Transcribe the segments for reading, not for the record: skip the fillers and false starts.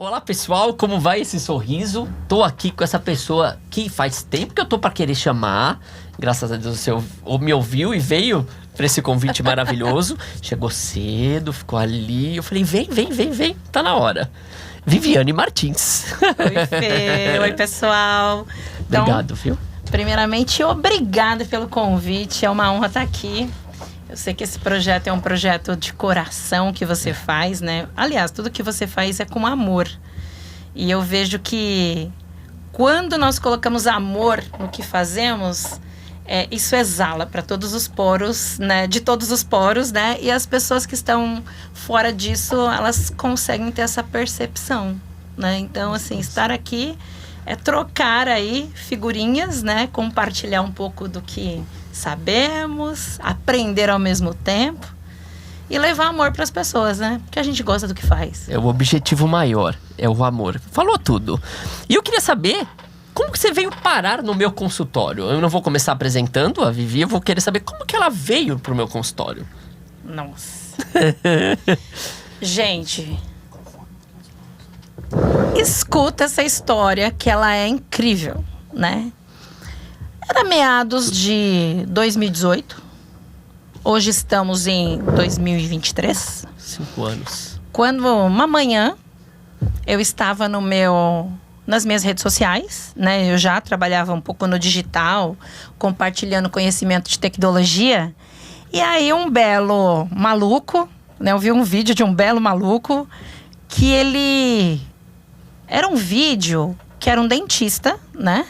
Olá pessoal, como vai esse sorriso? Tô aqui com essa pessoa que faz tempo que eu tô pra querer chamar. Graças a Deus você me ouviu e veio pra esse convite maravilhoso. Chegou cedo, ficou ali. Eu falei, vem, tá na hora. Viviane Martins. Oi, Fê. Oi, pessoal. Então, obrigado, viu? Primeiramente, obrigada pelo convite. É uma honra estar aqui. Eu sei que esse projeto é um projeto de coração que você faz, né? Aliás, tudo que você faz é com amor. E eu vejo que quando nós colocamos amor no que fazemos, isso exala para todos os poros, né? De todos os poros, né? E as pessoas que estão fora disso, elas conseguem ter essa percepção, né? Então, assim, estar aqui é trocar aí figurinhas, né? Compartilhar um pouco do que sabemos, aprender ao mesmo tempo e levar amor para as pessoas, né? Porque a gente gosta do que faz. É o objetivo maior, é o amor. Falou tudo. E eu queria saber, como que você veio parar no meu consultório? Eu não vou começar apresentando a Vivi, eu vou querer saber como que ela veio pro meu consultório. Nossa. Gente, escuta essa história que ela é incrível, né? Era meados de 2018. Hoje estamos em 2023. 5 anos. Quando uma manhã eu estava nas minhas redes sociais, né? Eu já trabalhava um pouco no digital, compartilhando conhecimento de tecnologia. E aí um belo maluco, né? Eu vi um vídeo de um belo maluco que ele... Era um vídeo que era um dentista, né?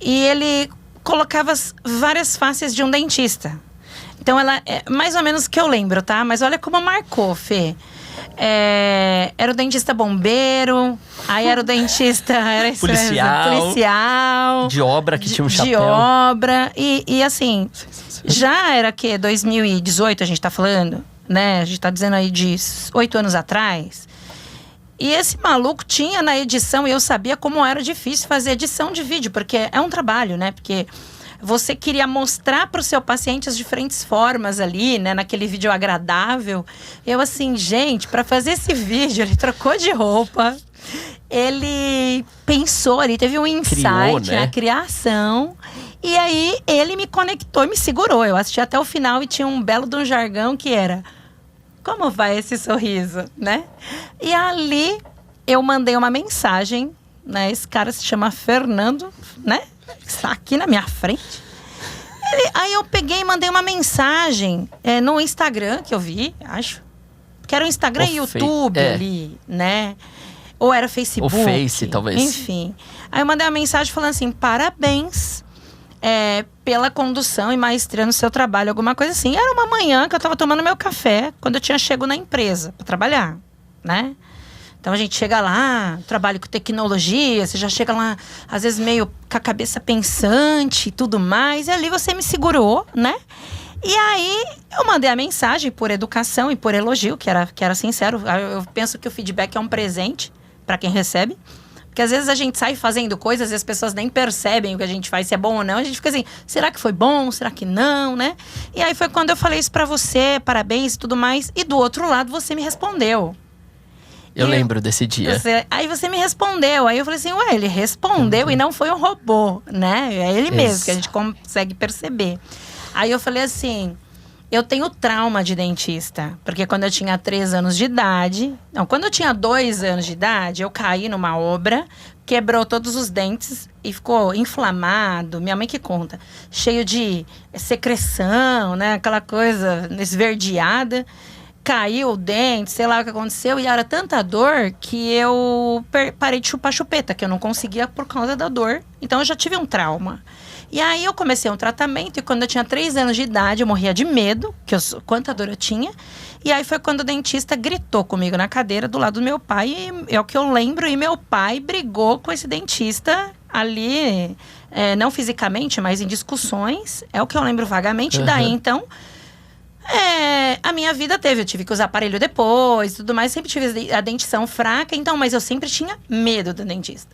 E ele colocava várias faces de um dentista. Então, ela é mais ou menos o que eu lembro, tá? Mas olha como marcou, Fê. Era o dentista bombeiro, aí era o dentista... Era policial. De obra, que tinha um chapéu. De obra. E assim, já era que 2018 a gente tá falando, né? A gente tá dizendo aí de 8 anos atrás. E esse maluco tinha na edição, e eu sabia como era difícil fazer edição de vídeo, porque é um trabalho, né? Porque você queria mostrar para o seu paciente as diferentes formas ali, né? Naquele vídeo agradável. Eu assim, gente, para fazer esse vídeo, ele trocou de roupa. Ele pensou ali, teve um insight, criou, né? A criação. E aí, ele me conectou e me segurou. Eu assisti até o final e tinha um belo de um jargão que era... Como vai esse sorriso, né? E ali eu mandei uma mensagem, né? Esse cara se chama Fernando, né? Está aqui na minha frente. Aí eu peguei e mandei uma mensagem no Instagram, que eu vi, acho. Que era o Instagram e YouTube ali, né? Ou era Facebook. O Face, talvez. Enfim. Aí eu mandei uma mensagem falando assim, parabéns pela condução e maestria no seu trabalho, alguma coisa assim. Era uma manhã que eu tava tomando meu café, quando eu tinha chego na empresa para trabalhar, né? Então a gente chega lá, trabalho com tecnologia, você já chega lá, às vezes meio com a cabeça pensante e tudo mais, e ali você me segurou, né? E aí eu mandei a mensagem por educação e por elogio, que era sincero. Eu penso que o feedback é um presente para quem recebe. Porque às vezes a gente sai fazendo coisas e as pessoas nem percebem o que a gente faz, se é bom ou não. A gente fica assim, será que foi bom? Será que não, né? E aí foi quando eu falei isso pra você, parabéns e tudo mais. E do outro lado você me respondeu. Eu lembro desse dia. Aí você me respondeu. Aí eu falei assim, ué, ele respondeu e não foi um robô, né? É ele mesmo, que a gente consegue perceber. Aí eu falei assim... Eu tenho trauma de dentista, porque quando eu tinha 3 anos de idade... Não, quando eu tinha 2 anos de idade, eu caí numa obra, quebrou todos os dentes e ficou inflamado, minha mãe que conta, cheio de secreção, né? Aquela coisa esverdeada. Caiu o dente, sei lá o que aconteceu, e era tanta dor que eu parei de chupar chupeta, que eu não conseguia por causa da dor. Então eu já tive um trauma. E aí eu comecei um tratamento e quando eu tinha 3 anos de idade eu morria de medo, quanta dor eu tinha. E aí foi quando o dentista gritou comigo na cadeira do lado do meu pai, e é o que eu lembro, e meu pai brigou com esse dentista ali, não fisicamente, mas em discussões, é o que eu lembro vagamente. Daí então, a minha vida eu tive que usar aparelho depois, tudo mais, sempre tive a dentição fraca, então, mas eu sempre tinha medo do dentista.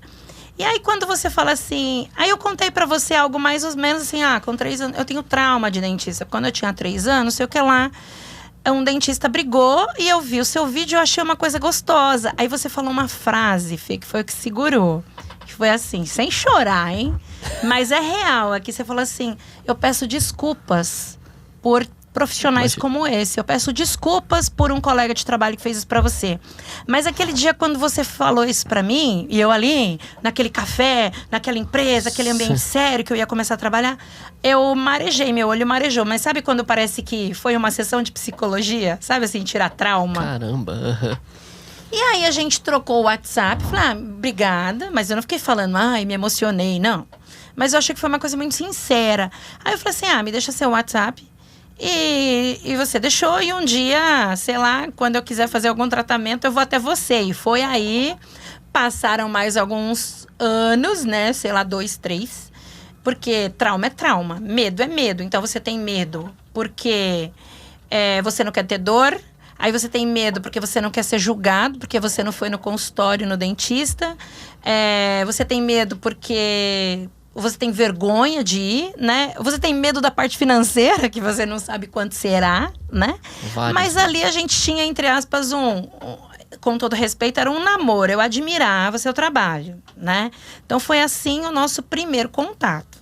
E aí, quando você fala assim... Aí eu contei pra você algo mais ou menos assim... com 3 anos... Eu tenho trauma de dentista. Quando eu tinha 3 anos, sei o que lá... um dentista brigou e eu vi o seu vídeo e eu achei uma coisa gostosa. Aí você falou uma frase, Fê, que foi o que segurou. Que foi assim, sem chorar, hein? Mas é real. Aqui você falou assim, eu peço desculpas por profissionais como esse. Eu peço desculpas por um colega de trabalho que fez isso pra você. Mas aquele dia quando você falou isso pra mim, e eu ali, naquele café, naquela empresa, aquele ambiente sério que eu ia começar a trabalhar, eu marejei, meu olho marejou. Mas sabe quando parece que foi uma sessão de psicologia? Sabe assim, tirar trauma? Caramba. E aí a gente trocou o WhatsApp, falei, obrigada, mas eu não fiquei falando, me emocionei, não. Mas eu achei que foi uma coisa muito sincera. Aí eu falei assim, me deixa seu WhatsApp. E você deixou, e um dia, sei lá, quando eu quiser fazer algum tratamento, eu vou até você. E foi aí, passaram mais alguns anos, né, sei lá, 2, 3. Porque trauma é trauma, medo é medo. Então você tem medo porque você não quer ter dor. Aí você tem medo porque você não quer ser julgado, porque você não foi no consultório, no dentista. Você tem medo porque você tem vergonha de ir, né? Você tem medo da parte financeira, que você não sabe quanto será, né? Mas ali a gente tinha, entre aspas, com todo respeito, era um namoro. Eu admirava seu trabalho, né? Então foi assim o nosso primeiro contato.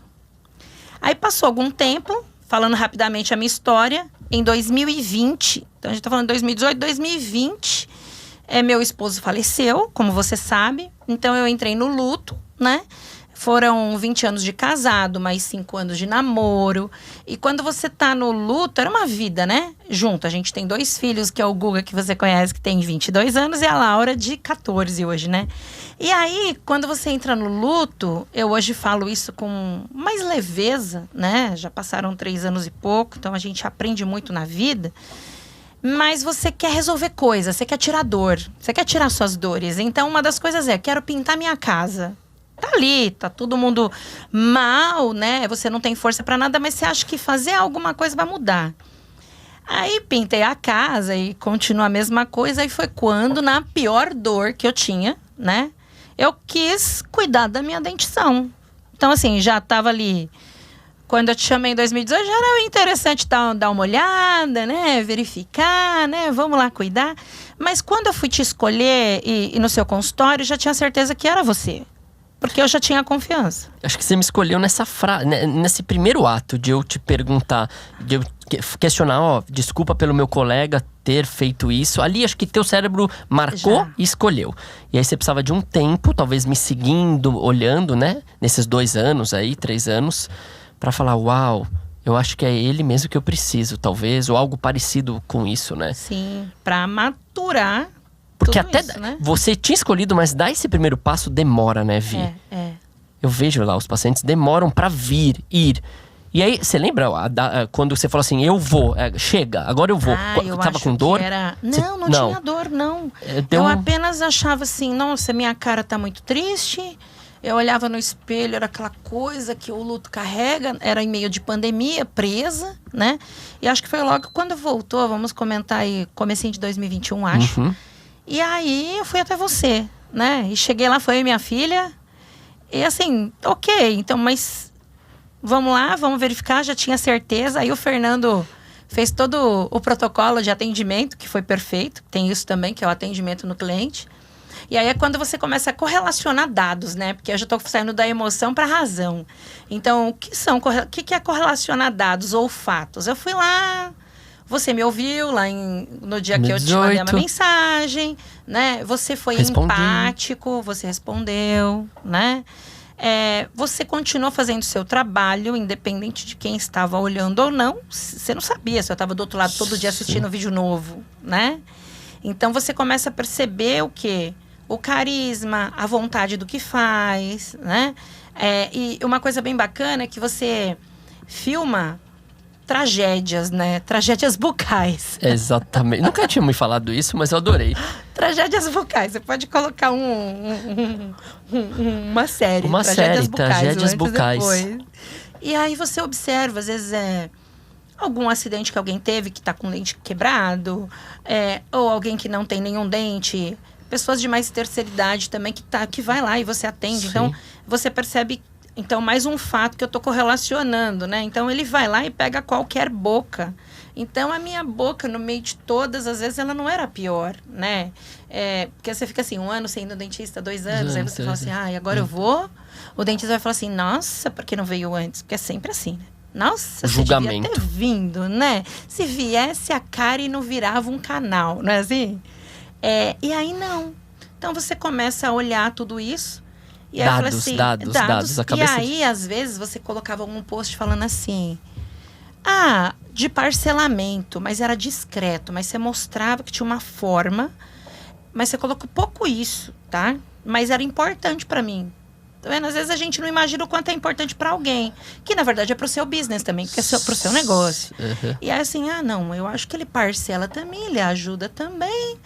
Aí passou algum tempo, falando rapidamente a minha história, em 2020, então a gente tá falando de 2018, 2020, meu esposo faleceu, como você sabe, então eu entrei no luto, né? Foram 20 anos de casado, mais 5 anos de namoro. E quando você tá no luto, era uma vida, né? Junto. A gente tem 2 filhos, que é o Guga, que você conhece, que tem 22 anos, e a Laura, de 14 hoje, né? E aí, quando você entra no luto, eu hoje falo isso com mais leveza, né? Já passaram 3 anos e pouco, então a gente aprende muito na vida. Mas você quer resolver coisas, você quer tirar dor, você quer tirar suas dores. Então, uma das coisas quero pintar minha casa. Tá ali, tá todo mundo mal, né? Você não tem força pra nada, mas você acha que fazer alguma coisa vai mudar. Aí pintei a casa e continua a mesma coisa. E foi quando, na pior dor que eu tinha, né? Eu quis cuidar da minha dentição. Então, assim, já tava ali. Quando eu te chamei em 2018, já era interessante dar uma olhada, né? Verificar, né? Vamos lá cuidar. Mas quando eu fui te escolher e no seu consultório, eu já tinha certeza que era você. Porque eu já tinha confiança. Acho que você me escolheu nessa frase, nesse primeiro ato de eu te perguntar, de eu questionar, desculpa pelo meu colega ter feito isso. Ali acho que teu cérebro marcou e escolheu. E aí você precisava de um tempo, talvez me seguindo, olhando, né? Nesses 2 anos aí, 3 anos, pra falar, uau, eu acho que é ele mesmo que eu preciso, talvez, ou algo parecido com isso, né? Sim, pra maturar. Porque até isso, né? Você tinha escolhido, mas dar esse primeiro passo demora, né, Vi? Eu vejo lá, os pacientes demoram pra ir. E aí, você lembra quando você falou assim, eu vou, chega, agora eu vou. Eu tava com dor? Não tinha dor, não. Eu apenas achava assim, nossa, minha cara tá muito triste. Eu olhava no espelho, era aquela coisa que o luto carrega, era em meio de pandemia, presa, né? E acho que foi logo quando voltou, vamos comentar aí, comecinho de 2021, acho. Uhum. E aí eu fui até você, né? E cheguei lá, foi eu e minha filha. E assim, ok, então, mas vamos lá, vamos verificar, já tinha certeza. Aí o Fernando fez todo o protocolo de atendimento, que foi perfeito. Tem isso também, que é o atendimento no cliente. E aí é quando você começa a correlacionar dados, né? Porque eu já estou saindo da emoção para a razão. Então, o que é correlacionar dados ou fatos? Eu fui lá, você me ouviu lá no dia que eu te mandei uma mensagem, né? Você foi empático, você respondeu, né? Você continuou fazendo o seu trabalho, independente de quem estava olhando ou não. Você não sabia se eu estava do outro lado todo dia assistindo um vídeo novo, né? Então, você começa a perceber o quê? O carisma, a vontade do que faz, né? E uma coisa bem bacana é que você filma tragédias, né? Tragédias bucais. Exatamente. Nunca tinha me falado isso, mas eu adorei. Tragédias bucais. Você pode colocar uma série. Uma série, tragédias bucais. E aí você observa, às vezes, algum acidente que alguém teve que está com o dente quebrado, ou alguém que não tem nenhum dente, pessoas de mais terceira idade também que vai lá e você atende. Sim. Então, você percebe, mais um fato que eu estou correlacionando, né? Então, ele vai lá e pega qualquer boca Então, a minha boca, no meio de todas, às vezes, ela não era pior, né? Porque você fica assim, 1 ano sem ir no dentista, 2 anos, aí você fala assim, agora eu vou. O dentista vai falar assim, nossa, por que não veio antes? Porque é sempre assim, né? Nossa, Julgamento. Você devia ter vindo, né? Se viesse a cara e não virava um canal, não é assim? E aí, não. Então, você começa a olhar tudo isso. E aí Dados, fala assim, dados. A cabeça e aí, às vezes, você colocava algum post falando assim... de parcelamento, mas era discreto. Mas você mostrava que tinha uma forma. Mas você colocou pouco isso, tá? Mas era importante pra mim. Tá vendo? Às vezes a gente não imagina o quanto é importante pra alguém. Que, na verdade, é pro seu business também. Porque é pro seu negócio. Uhum. E aí, assim, não, eu acho que ele parcela também, ele ajuda também.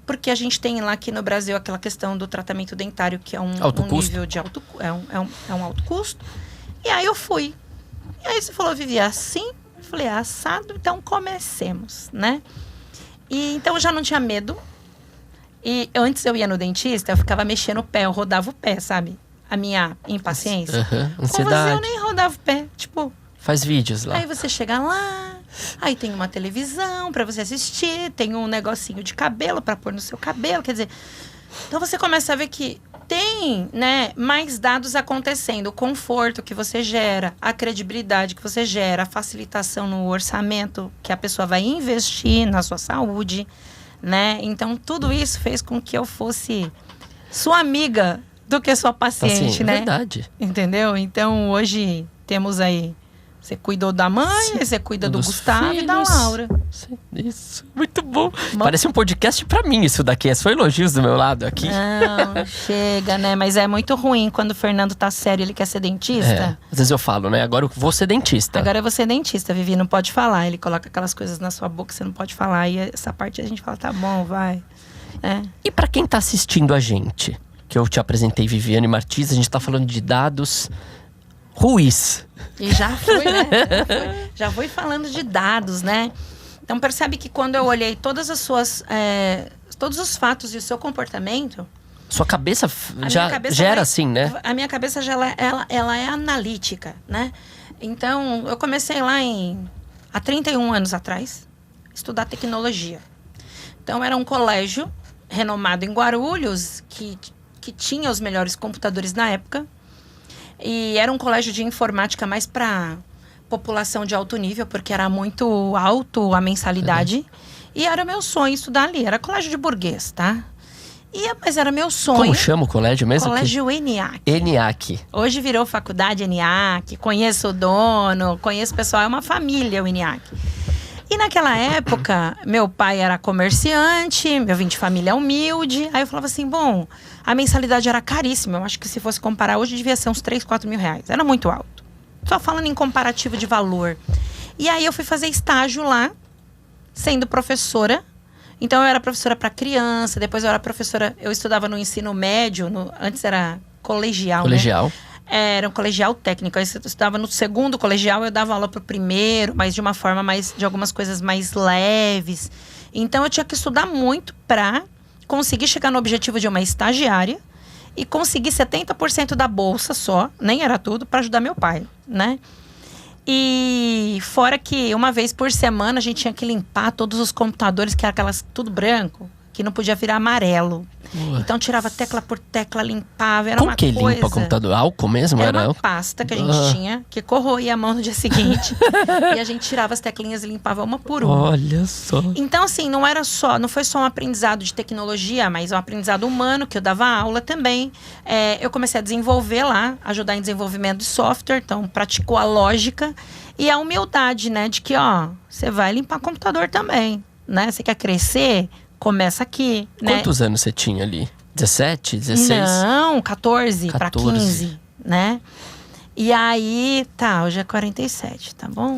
Porque a gente tem lá aqui no Brasil aquela questão do tratamento dentário, que é um nível de alto... É um alto custo. E aí eu fui. E aí você falou, Vivi, assim... Eu falei, assado, então comecemos, né? E então eu já não tinha medo. E antes eu ia no dentista, eu ficava mexendo o pé, eu rodava o pé, sabe? A minha impaciência. Ansiedade. Com você eu nem rodava o pé, tipo... Faz vídeos lá. Aí você chega lá, aí tem uma televisão pra você assistir, tem um negocinho de cabelo pra pôr no seu cabelo, quer dizer... Então você começa a ver que tem, né, mais dados acontecendo, o conforto que você gera, a credibilidade que você gera, a facilitação no orçamento que a pessoa vai investir na sua saúde, né? Então, tudo isso fez com que eu fosse sua amiga do que sua paciente, né? É verdade. Entendeu? Então, hoje temos aí... Você cuidou da mãe, você cuida do Gustavo filhos. E da Laura. Sim, isso, muito bom. Parece um podcast pra mim isso daqui. É só elogios do meu lado aqui. Não, chega, né? Mas é muito ruim quando o Fernando tá sério, ele quer ser dentista. Às vezes eu falo, né? Agora eu vou ser dentista. Agora eu vou ser dentista, Vivi, não pode falar. Ele coloca aquelas coisas na sua boca que você não pode falar. E essa parte a gente fala, tá bom, vai. E pra quem tá assistindo a gente, que eu te apresentei, Viviane Martins, a gente tá falando de dados... Ruiz. E já foi, né? Já foi falando de dados, né? Então percebe que quando eu olhei todas as suas... todos os fatos e o seu comportamento... Sua cabeça já era assim, né? A minha cabeça já ela é analítica, né? Então eu comecei lá há 31 anos atrás, estudar tecnologia. Então era um colégio renomado em Guarulhos, que tinha os melhores computadores na época. E era um colégio de informática mais para população de alto nível, porque era muito alto a mensalidade. E era meu sonho estudar ali. Era colégio de burguês, tá? Mas era meu sonho. Como chama o colégio mesmo? Colégio ENIAC. ENIAC. Hoje virou faculdade ENIAC. Conheço o dono, conheço o pessoal. É uma família o ENIAC. E naquela época, meu pai era comerciante, eu vim de família humilde. Aí eu falava assim, bom, a mensalidade era caríssima. Eu acho que se fosse comparar hoje, devia ser uns 3, 4 mil reais. Era muito alto. Só falando em comparativo de valor. E aí eu fui fazer estágio lá, sendo professora. Então eu era professora para criança, depois eu era professora... Eu estudava no ensino médio, antes era colegial, Colegial. Né? Era um colegial técnico. Aí eu estudava no segundo colegial, eu dava aula pro primeiro, mas de uma forma de algumas coisas mais leves. Então eu tinha que estudar muito para conseguir chegar no objetivo de uma estagiária e conseguir 70% da bolsa só, nem era tudo, para ajudar meu pai, né? E fora que uma vez por semana a gente tinha que limpar todos os computadores, que era tudo branco, que não podia virar amarelo. Então tirava tecla por tecla, limpava, era uma coisa... Como que limpa o computador? Álcool mesmo? Era uma pasta que a gente tinha, que corroía a mão no dia seguinte. E a gente tirava as teclinhas e limpava uma por uma. Olha só. Então assim, não foi só um aprendizado de tecnologia, mas um aprendizado humano, que eu dava aula também. Eu comecei a desenvolver lá, ajudar em desenvolvimento de software, então praticou a lógica e a humildade, né? De que, você vai limpar computador também, né? Você quer crescer? Começa aqui, né? Quantos anos você tinha ali? 17, 16? Não, 14 para 15, né? E aí, hoje é 47, tá bom?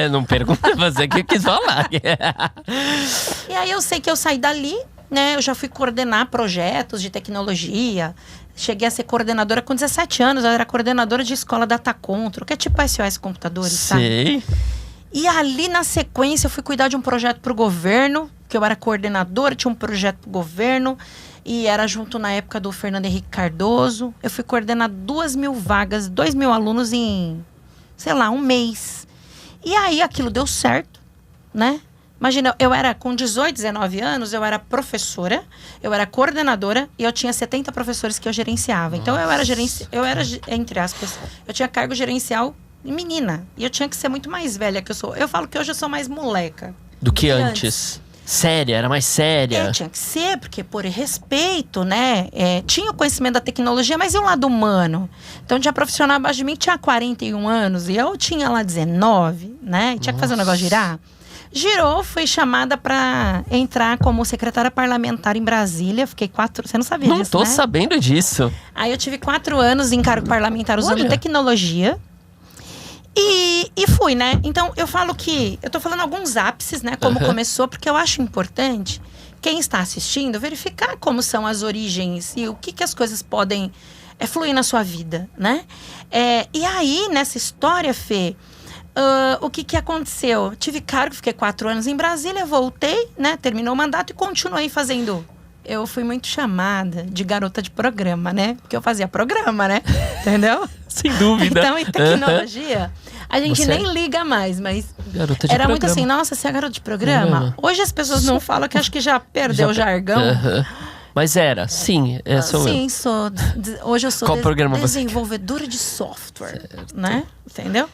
Não pergunta você que eu quis falar. E aí eu sei que eu saí dali, né? Eu já fui coordenar projetos de tecnologia. Cheguei a ser coordenadora com 17 anos. Eu era coordenadora de escola Data Control, que é tipo SOS Computadores, Sei. Sabe? E ali, na sequência, eu fui cuidar de um projeto pro governo, que eu era coordenadora, tinha um projeto pro governo, e era junto na época do Fernando Henrique Cardoso. Eu fui coordenar 2.000 vagas, 2.000 alunos em, sei lá, um mês. E aí, aquilo deu certo, né? Imagina, eu era com 18, 19 anos, eu era professora, eu era coordenadora e eu tinha 70 professores que eu gerenciava. Então eu era entre aspas, eu tinha cargo gerencial menina. E eu tinha que ser muito mais velha que eu sou. Eu falo que hoje eu sou mais moleca. Do que antes. Séria, era mais séria. Tinha que ser, porque por respeito, né? Tinha o conhecimento da tecnologia, mas e o lado humano? Então tinha profissional abaixo de mim que tinha 41 anos e eu tinha lá 19, né? E tinha que fazer o negócio girar. Girou, fui chamada para entrar como secretária parlamentar em Brasília. Fiquei 4... Você não sabia disso, né? Não tô sabendo disso. Aí eu tive 4 anos em cargo parlamentar usando tecnologia. E fui, né? Então, eu falo que... Eu tô falando alguns ápices, né? Como começou, porque eu acho importante quem está assistindo verificar como são as origens e o que as coisas podem fluir na sua vida, né? E aí, nessa história, Fê... o que aconteceu? Tive cargo, fiquei 4 anos em Brasília, voltei, né? Terminou o mandato e continuei fazendo. Eu fui muito chamada de garota de programa, né? Porque eu fazia programa, né? Entendeu? Sem dúvida. Então, em tecnologia, a gente nem liga mais, mas garota de era programa. Muito assim, nossa, você é garota de programa? Hoje as pessoas não falam, que acho que já perdeu o jargão. Mas era, sim, sou eu. Sim, sou. Hoje eu sou Qual programa desenvolvedora de software, né? Entendeu?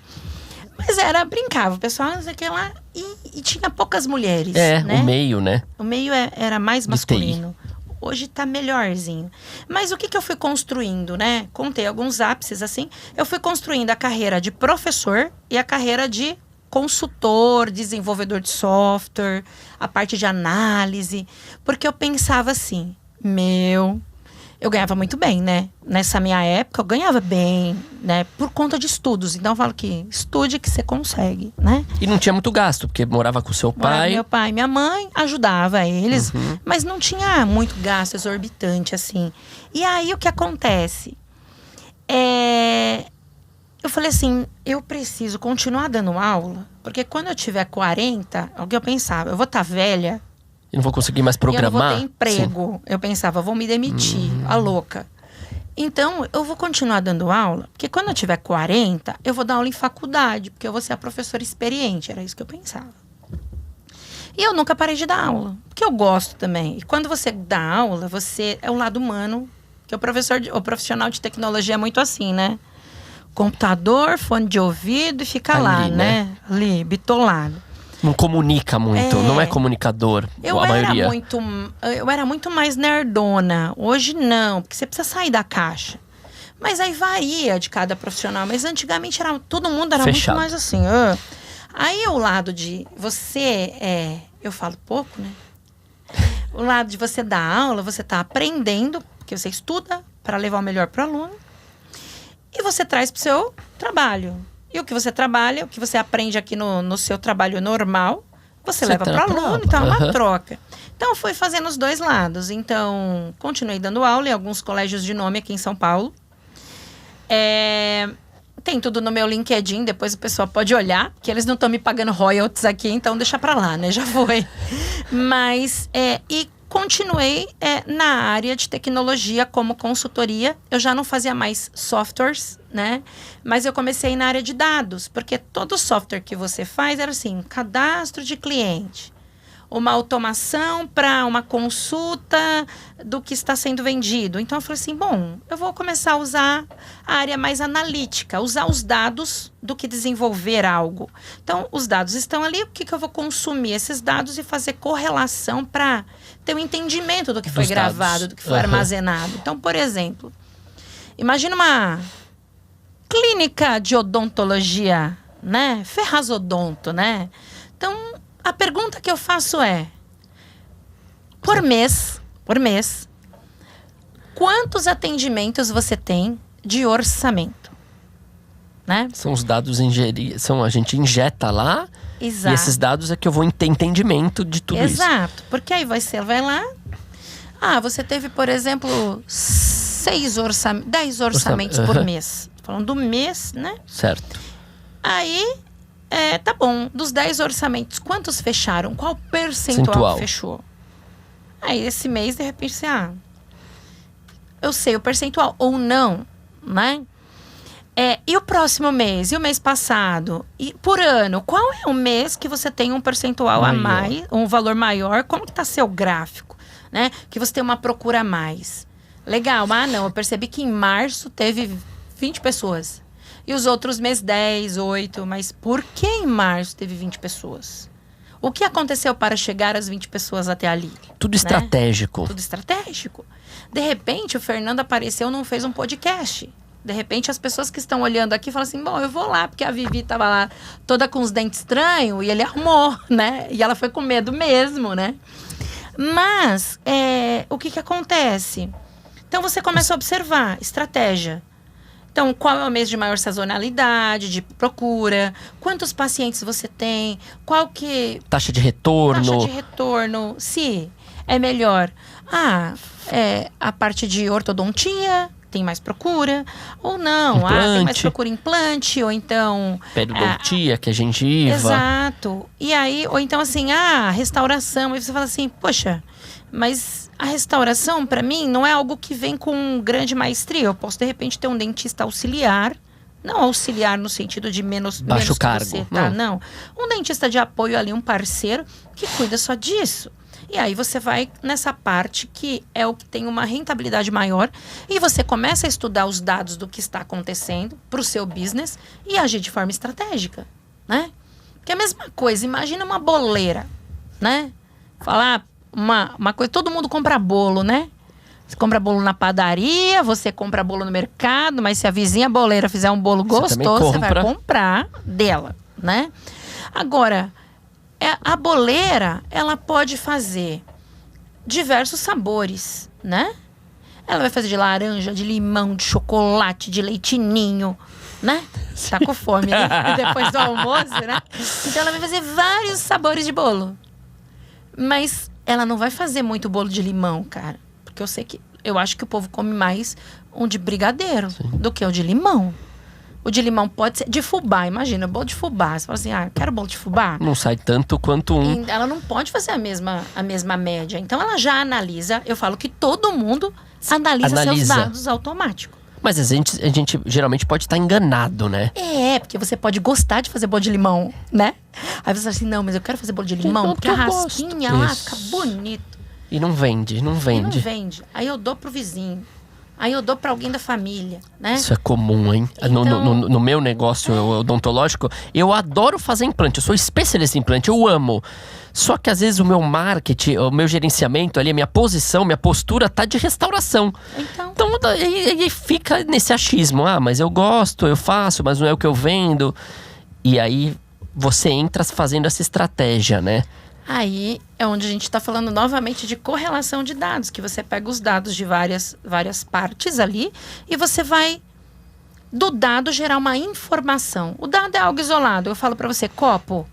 Mas brincava, o pessoal, não sei o que lá, e tinha poucas mulheres, né? O meio, né? O meio era mais masculino. Hoje tá melhorzinho. Mas o que eu fui construindo, né? Contei alguns ápices, assim. Eu fui construindo a carreira de professor e a carreira de consultor, desenvolvedor de software, a parte de análise. Porque eu pensava assim, eu ganhava muito bem, né? Nessa minha época, eu ganhava bem, né? Por conta de estudos. Então, eu falo que estude que você consegue, né? E não tinha muito gasto, porque morava com seu pai. Meu pai e minha mãe ajudava eles, mas não tinha muito gasto exorbitante, assim. E aí, o que acontece? Eu falei assim, eu preciso continuar dando aula, porque quando eu tiver 40, é o que eu pensava, eu vou estar velha, eu não vou conseguir mais programar. Eu não vou ter emprego. Sim. Eu pensava, vou me demitir, a louca. Então, eu vou continuar dando aula, porque quando eu tiver 40, eu vou dar aula em faculdade, porque eu vou ser a professora experiente. Era isso que eu pensava. E eu nunca parei de dar aula, porque eu gosto também. E quando você dá aula, você é o lado humano, que o profissional de tecnologia é muito assim, né? Computador, fone de ouvido e fica lá, né? Ali, bitolado. Não comunica muito, não é comunicador, a maioria. Eu era muito mais nerdona. Hoje não, porque você precisa sair da caixa. Mas aí varia de cada profissional. Mas antigamente todo mundo era fechado. Muito mais assim. Aí o lado de você eu falo pouco, né? O lado de você dar aula, você tá aprendendo, porque você estuda para levar o melhor para o aluno. E você traz para o seu trabalho. E o que você trabalha, o que você aprende aqui no seu trabalho normal, você leva para o aluno, então é uma troca. Então, eu fui fazendo os dois lados. Então, continuei dando aula em alguns colégios de nome aqui em São Paulo. Tem tudo no meu LinkedIn, depois o pessoal pode olhar, que eles não estão me pagando royalties aqui, então deixa para lá, né? Já foi. Mas, e continuei na área de tecnologia como consultoria. Eu já não fazia mais softwares, né? Mas eu comecei na área de dados, porque todo software que você faz era assim, cadastro de cliente, uma automação para uma consulta do que está sendo vendido. Então eu falei assim, bom, eu vou começar a usar a área mais analítica, usar os dados do que desenvolver algo. Então os dados estão ali, o que eu vou consumir esses dados e fazer correlação para ter um entendimento do que foi gravado, do que foi armazenado. Então, por exemplo, imagina uma clínica de odontologia, né? Ferrazodonto, né? Então, a pergunta que eu faço é, por mês, quantos atendimentos você tem de orçamento? Né? São os dados a gente injeta lá. Exato. E esses dados é que eu vou ter entendimento de tudo isso. Exato, porque aí você vai lá, você teve, por exemplo, 10 orçamentos por mês. Falando do mês, né? Certo. Aí, tá bom, dos 10 orçamentos, quantos fecharam? Qual percentual fechou? Aí, esse mês, de repente, você, eu sei o percentual, ou não, né? E o próximo mês? E o mês passado? E por ano? Qual é o mês que você tem um percentual a mais, um valor maior? Como que tá seu gráfico, né? Que você tem uma procura a mais. Legal. Não, eu percebi que em março teve 20 pessoas. E os outros meses 10, 8. Mas por que em março teve 20 pessoas? O que aconteceu para chegar às 20 pessoas até ali? Tudo estratégico. Tudo estratégico. De repente, o Fernando apareceu e não fez um podcast. De repente, as pessoas que estão olhando aqui falam assim, bom, eu vou lá, porque a Vivi estava lá toda com os dentes estranhos e ele arrumou, né? E ela foi com medo mesmo, né? Mas, o que acontece? Então, você começa a observar estratégia. Então, qual é o mês de maior sazonalidade, de procura? Quantos pacientes você tem? Qual que... Taxa de retorno. Taxa de retorno. Se é melhor. A parte de ortodontia tem mais procura. Ou não. Tem mais procura implante. Ou então... Periodontia, que é gengiva. Exato. E aí, ou então assim, restauração. Aí você fala assim, poxa, mas... A restauração, para mim, não é algo que vem com grande maestria. Eu posso, de repente, ter um dentista auxiliar. Não auxiliar no sentido de menos cargo. Que você, tá? Não. Um dentista de apoio ali, um parceiro que cuida só disso. E aí você vai nessa parte que é o que tem uma rentabilidade maior. E você começa a estudar os dados do que está acontecendo para o seu business e agir de forma estratégica, né? Que é a mesma coisa. Imagina uma boleira, né? Falar... Uma coisa, todo mundo compra bolo, né? Você compra bolo na padaria, você compra bolo no mercado, mas se a vizinha boleira fizer um bolo gostoso, você vai comprar dela, né? Agora, a boleira, ela pode fazer diversos sabores, né? Ela vai fazer de laranja, de limão, de chocolate, de leitinho, né? Tá com fome, né? Depois do almoço, né? Então ela vai fazer vários sabores de bolo. Mas ela não vai fazer muito bolo de limão, cara. Porque eu acho que o povo come mais um de brigadeiro do que o de limão. O de limão pode ser de fubá, imagina, bolo de fubá. Você fala assim, quero bolo de fubá. Não sai tanto quanto um. E ela não pode fazer a mesma média. Então ela já analisa, eu falo que todo mundo analisa seus dados automáticos. Mas a gente geralmente pode estar enganado, né? Porque você pode gostar de fazer bolo de limão, né? Aí você fala assim, não, mas eu quero fazer bolo de limão, porque a rasquinha lá fica bonito. E não vende. Aí eu dou pro vizinho. Aí eu dou pra alguém da família, né? Isso é comum, hein? Então... No meu negócio odontológico, eu adoro fazer implante. Eu sou especialista em implante, eu amo. Só que às vezes o meu marketing, o meu gerenciamento ali, a minha posição, minha postura tá de restauração. Então aí fica nesse achismo. Mas eu gosto, eu faço, mas não é o que eu vendo. E aí você entra fazendo essa estratégia, né? Aí é onde a gente está falando novamente de correlação de dados, que você pega os dados de várias partes ali e você vai, do dado, gerar uma informação. O dado é algo isolado. Eu falo para você, copo,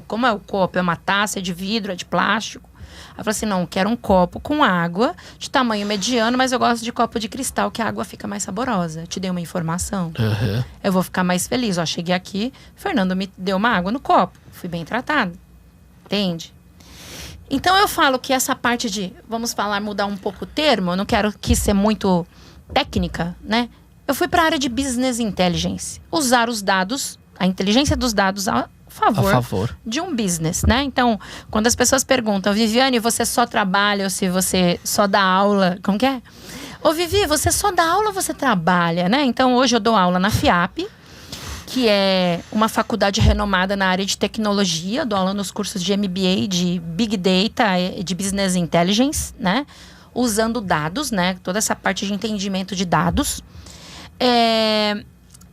como é o copo? É uma taça, é de vidro, é de plástico? Aí eu falo assim, não, eu quero um copo com água de tamanho mediano, mas eu gosto de copo de cristal, que a água fica mais saborosa. Eu te dei uma informação. Eu vou ficar mais feliz. Cheguei aqui, Fernando me deu uma água no copo. Fui bem tratado. Entende? Então eu falo que essa parte de, vamos falar, mudar um pouco o termo, eu não quero que ser muito técnica, né? Eu fui para a área de business intelligence. Usar os dados, a inteligência dos dados a favor de um business, né? Então, quando as pessoas perguntam, Viviane, você só trabalha ou se você só dá aula? Como que é? Ô Vivi, você só dá aula ou você trabalha, né? Então, hoje eu dou aula na FIAP, que é uma faculdade renomada na área de tecnologia. Dou aula nos cursos de MBA, de Big Data e de Business Intelligence, né? Usando dados, né? Toda essa parte de entendimento de dados.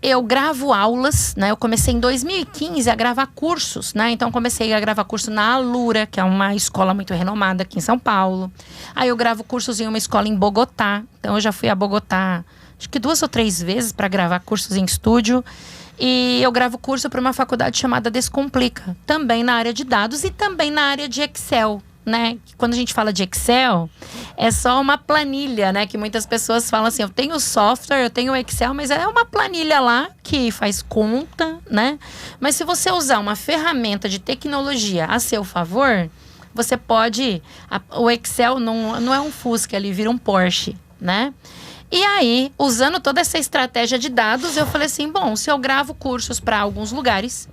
Eu gravo aulas, né? Eu comecei em 2015 a gravar cursos, né? Então, comecei a gravar curso na Alura, que é uma escola muito renomada aqui em São Paulo. Aí, eu gravo cursos em uma escola em Bogotá. Então, eu já fui a Bogotá, acho que 2 ou 3 vezes para gravar cursos em estúdio. E eu gravo curso para uma faculdade chamada Descomplica, também na área de dados e também na área de Excel, né? Quando a gente fala de Excel, é só uma planilha, né? Que muitas pessoas falam assim, eu tenho software, eu tenho Excel, mas é uma planilha lá que faz conta, né? Mas se você usar uma ferramenta de tecnologia a seu favor, você pode... O Excel não é um Fusca, ele vira um Porsche, né? E aí, usando toda essa estratégia de dados, eu falei assim, bom, se eu gravo cursos para alguns lugares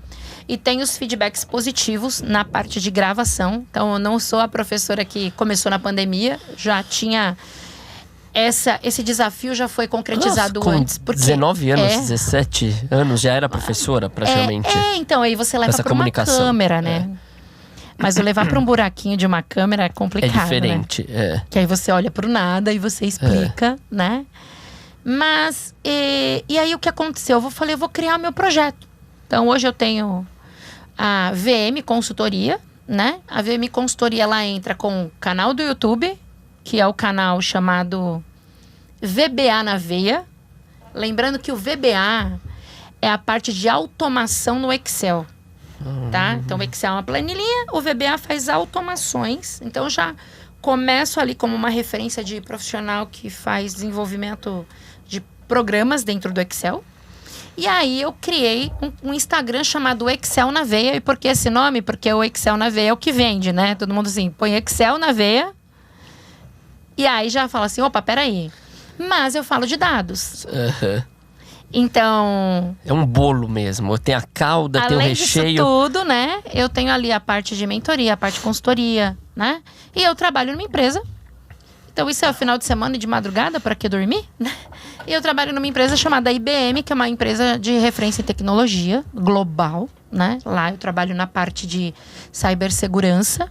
e tenho os feedbacks positivos na parte de gravação, então eu não sou a professora que começou na pandemia, já tinha esse desafio já foi concretizado com antes. Porque 19 anos, 17 anos, já era professora praticamente. Então aí você leva para uma câmera, né? Mas eu levar para um buraquinho de uma câmera é complicado, é diferente, né? Que aí você olha pro nada e você explica, né? Mas, e aí o que aconteceu? Eu falei, eu vou criar meu projeto. Então hoje eu tenho a VM Consultoria, né? A VM Consultoria, ela entra com o canal do YouTube, que é o canal chamado VBA na Veia. Lembrando que o VBA é a parte de automação no Excel. Tá? Então o Excel é uma planilhinha, o VBA faz automações. Então eu já começo ali como uma referência de profissional que faz desenvolvimento de programas dentro do Excel. E aí eu criei um Instagram chamado Excel na Veia. E por que esse nome? Porque o Excel na Veia é o que vende, né? Todo mundo assim, põe Excel na veia. E aí já fala assim, opa, peraí. Mas eu falo de dados. Então... é um bolo mesmo. Tem a calda, tem o recheio. Além disso tudo, né? Eu tenho ali a parte de mentoria, a parte de consultoria, né? E eu trabalho numa empresa. Então isso é o final de semana e de madrugada, para que dormir? E eu trabalho numa empresa chamada IBM, que é uma empresa de referência em tecnologia global, né? Lá eu trabalho na parte de cibersegurança,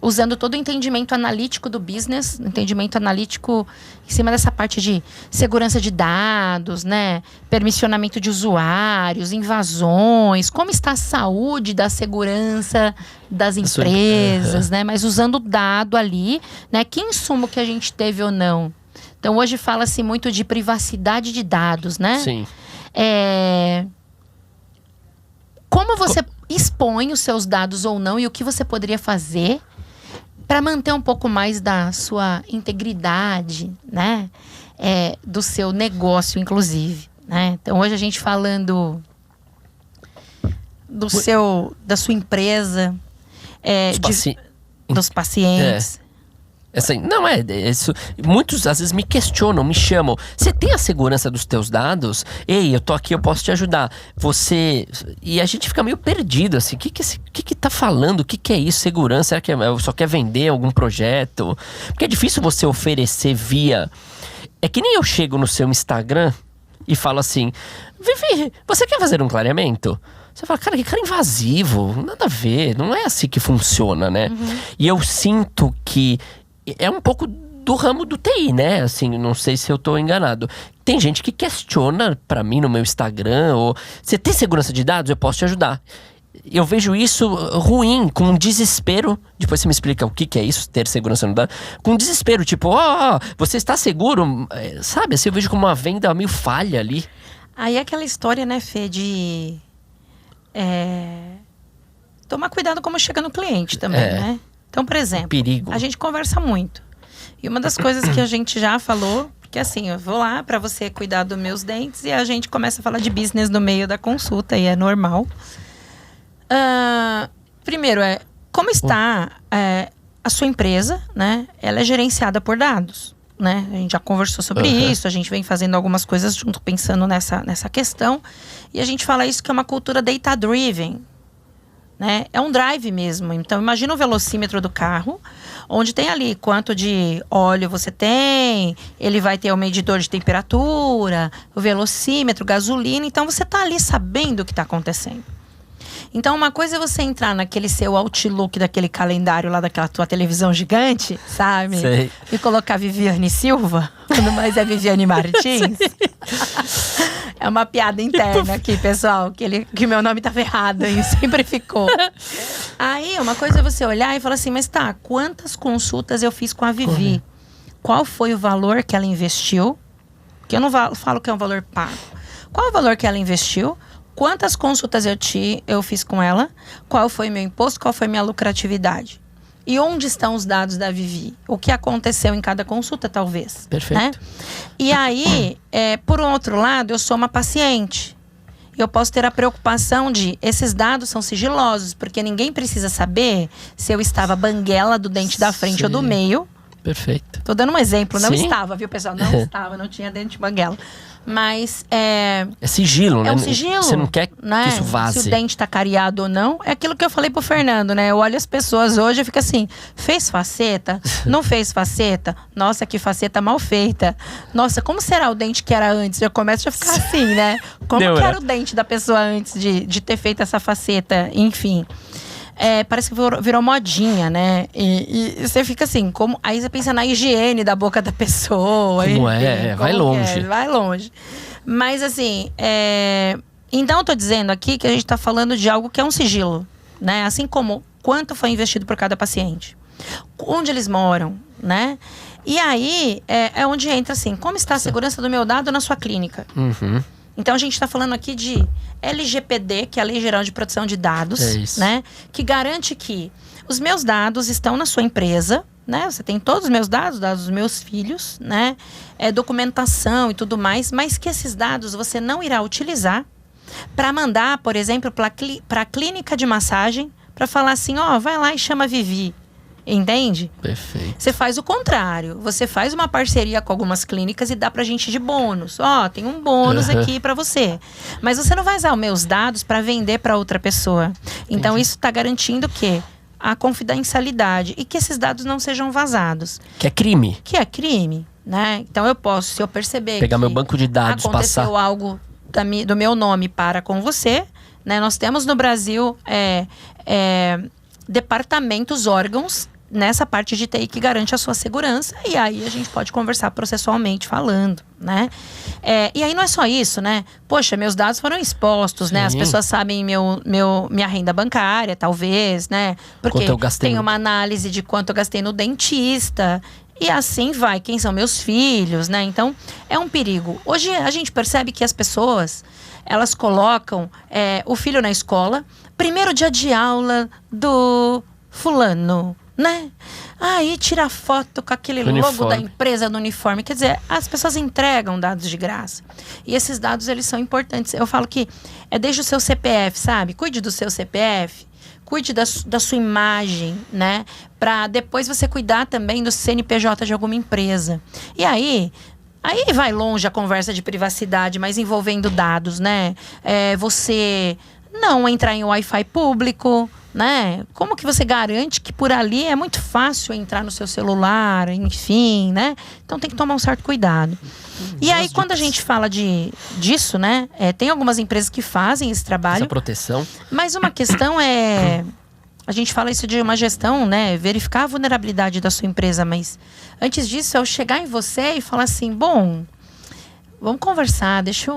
usando todo o entendimento analítico do business, entendimento analítico em cima dessa parte de segurança de dados, né? Permissionamento de usuários, invasões, como está a saúde da segurança das empresas, né? Mas usando o dado ali, né? Que insumo que a gente teve ou não. Então hoje fala-se muito de privacidade de dados, né? Sim. Como você expõe os seus dados ou não e o que você poderia fazer para manter um pouco mais da sua integridade, né? Do seu negócio, inclusive, né? Então, hoje a gente falando da sua empresa, dos pacientes. Assim, não isso. Muitos às vezes me questionam, me chamam. Você tem a segurança dos teus dados? Ei, eu tô aqui, eu posso te ajudar. E a gente fica meio perdido, assim. O que tá falando? O que é isso? Segurança? Será que só quer vender algum projeto? Porque é difícil você oferecer via... É que nem eu chego no seu Instagram e falo assim, Vivi, você quer fazer um clareamento? Você fala, cara, que cara invasivo. Nada a ver, não é assim que funciona, né? E eu sinto que é um pouco do ramo do TI, né? Assim, não sei se eu tô enganado. Tem gente que questiona pra mim no meu Instagram, ou você tem segurança de dados? Eu posso te ajudar. Eu vejo isso ruim, com desespero. Depois você me explica o que é isso, ter segurança no dado. Com desespero, tipo, você está seguro? Sabe, assim, eu vejo como uma venda meio falha ali. Aí é aquela história, né, Fê, de... tomar cuidado como chega no cliente também, né? Então, por exemplo, perigo. A gente conversa muito. E uma das coisas que a gente já falou, porque assim, eu vou lá para você cuidar dos meus dentes e a gente começa a falar de business no meio da consulta, e é normal. Primeiro, como está a sua empresa, né? Ela é gerenciada por dados, né? A gente já conversou sobre isso, a gente vem fazendo algumas coisas junto, pensando nessa questão. E a gente fala isso que é uma cultura data-driven, né? É um drive mesmo. Então imagina o velocímetro do carro, onde tem ali quanto de óleo você tem, ele vai ter o medidor de temperatura, o velocímetro, gasolina. Então você tá ali sabendo o que está acontecendo. Então uma coisa é você entrar naquele seu Outlook, daquele calendário lá daquela tua televisão gigante, sabe? Sei. E colocar Viviane Silva, quando mais é Viviane Martins. É uma piada interna aqui, pessoal, que meu nome tava errado e sempre ficou. Aí, uma coisa é você olhar e falar assim, mas tá, quantas consultas eu fiz com a Vivi? Qual foi o valor que ela investiu? Porque eu não falo que é um valor pago. Qual é o valor que ela investiu? Quantas consultas eu fiz com ela? Qual foi meu imposto? Qual foi minha lucratividade? E onde estão os dados da Vivi? O que aconteceu em cada consulta, talvez. Perfeito. Né? E aí, por um outro lado, eu sou uma paciente. Eu posso ter a preocupação de... esses dados são sigilosos, porque ninguém precisa saber se eu estava banguela do dente da frente ou do meio. Perfeito. Tô dando um exemplo, não Sim. estava, viu, pessoal? Não estava, não tinha dente de banguela. Mas É sigilo, né? é um sigilo. Você não quer né? que isso vaze. Se o dente tá cariado ou não, é aquilo que eu falei pro Fernando, né? Eu olho as pessoas hoje e fico assim, fez faceta? Não fez faceta? Nossa, que faceta mal feita. Nossa, como será o dente que era antes? Eu começo a ficar assim, né? Como que era o dente da pessoa antes de ter feito essa faceta? Enfim. Parece que virou modinha, né? E você fica assim, como aí você pensa na higiene da boca da pessoa. Como vai como longe. vai longe. Mas assim, então eu tô dizendo aqui que a gente tá falando de algo que é um sigilo, né? Assim como quanto foi investido por cada paciente, onde eles moram, né? E aí é onde entra assim, como está a segurança do meu dado na sua clínica? Uhum. Então a gente está falando aqui de LGPD, que é a Lei Geral de Proteção de Dados, né? Que garante que os meus dados estão na sua empresa, né? Você tem todos os meus dados dos meus filhos, né? Documentação e tudo mais, mas que esses dados você não irá utilizar para mandar, por exemplo, para a clínica de massagem, para falar assim, vai lá e chama a Vivi. Entende? Perfeito. Você faz o contrário. Você faz uma parceria com algumas clínicas e dá pra gente de bônus. Tem um bônus aqui pra você. Mas você não vai usar os meus dados pra vender pra outra pessoa. Então isso tá garantindo que a confidencialidade e que esses dados não sejam vazados. Que é crime. Que é crime, né? Então eu posso, se eu perceber pegar que meu banco de dados, aconteceu passar algo do meu nome para com você, né? Nós temos no Brasil departamentos, órgãos nessa parte de TI que garante a sua segurança, e aí a gente pode conversar processualmente falando, né? E aí não é só isso, né? Poxa, meus dados foram expostos, né? As pessoas sabem minha renda bancária, talvez, né? Porque tem uma análise de quanto eu gastei no dentista, e assim vai, quem são meus filhos, né? Então, é um perigo. Hoje a gente percebe que as pessoas, elas colocam o filho na escola, primeiro dia de aula do fulano, né? Aí tira foto com aquele logo da empresa no uniforme. Quer dizer, as pessoas entregam dados de graça. E esses dados, eles são importantes. Eu falo que é desde o seu CPF, sabe? Cuide do seu CPF. Cuide da sua imagem, né? Pra depois você cuidar também do CNPJ de alguma empresa. E aí vai longe a conversa de privacidade, mas envolvendo dados, né? Você não entrar em Wi-Fi público, né? Como que você garante que por ali é muito fácil entrar no seu celular, enfim, né? Então tem que tomar um certo cuidado. E aí, quando a gente fala disso, né? Tem algumas empresas que fazem esse trabalho. Essa proteção. Mas uma questão a gente fala isso de uma gestão, né? Verificar a vulnerabilidade da sua empresa, mas antes disso, eu chegar em você e falar assim, bom, vamos conversar, deixa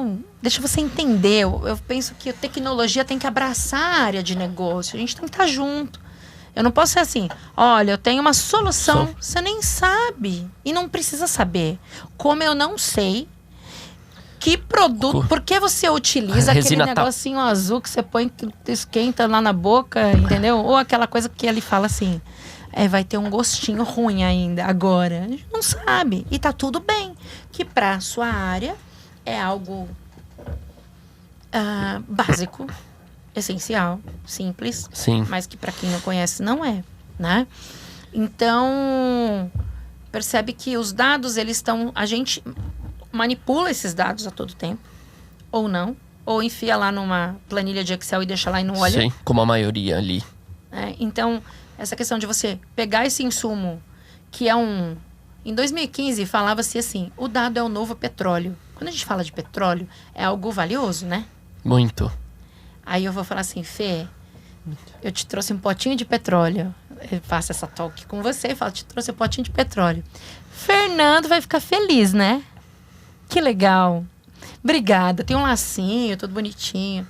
você entender. Eu penso que a tecnologia tem que abraçar a área de negócio. A gente tem que estar junto. Eu não posso ser assim, olha, eu tenho uma solução. Você nem sabe. E não precisa saber. Como eu não sei que produto... Por que você utiliza aquele negocinho azul que você põe, que esquenta lá na boca, entendeu? Ou aquela coisa que ele fala assim... vai ter um gostinho ruim ainda agora. A gente não sabe. E tá tudo bem. Que pra sua área é algo básico, essencial, simples. Sim. Mas que pra quem não conhece não é, né? Então, percebe que os dados, eles estão... A gente manipula esses dados a todo tempo. Ou não. Ou enfia lá numa planilha de Excel e deixa lá e não olha. Sim, como a maioria ali. Então... Essa questão de você pegar esse insumo, que é Em 2015, falava-se assim, o dado é o novo petróleo. Quando a gente fala de petróleo, é algo valioso, né? Muito. Aí eu vou falar assim, Fê, eu te trouxe um potinho de petróleo. Eu faço essa talk com você e falo, te trouxe um potinho de petróleo. Fernando vai ficar feliz, né? Que legal. Obrigada. Tem um lacinho, todo bonitinho.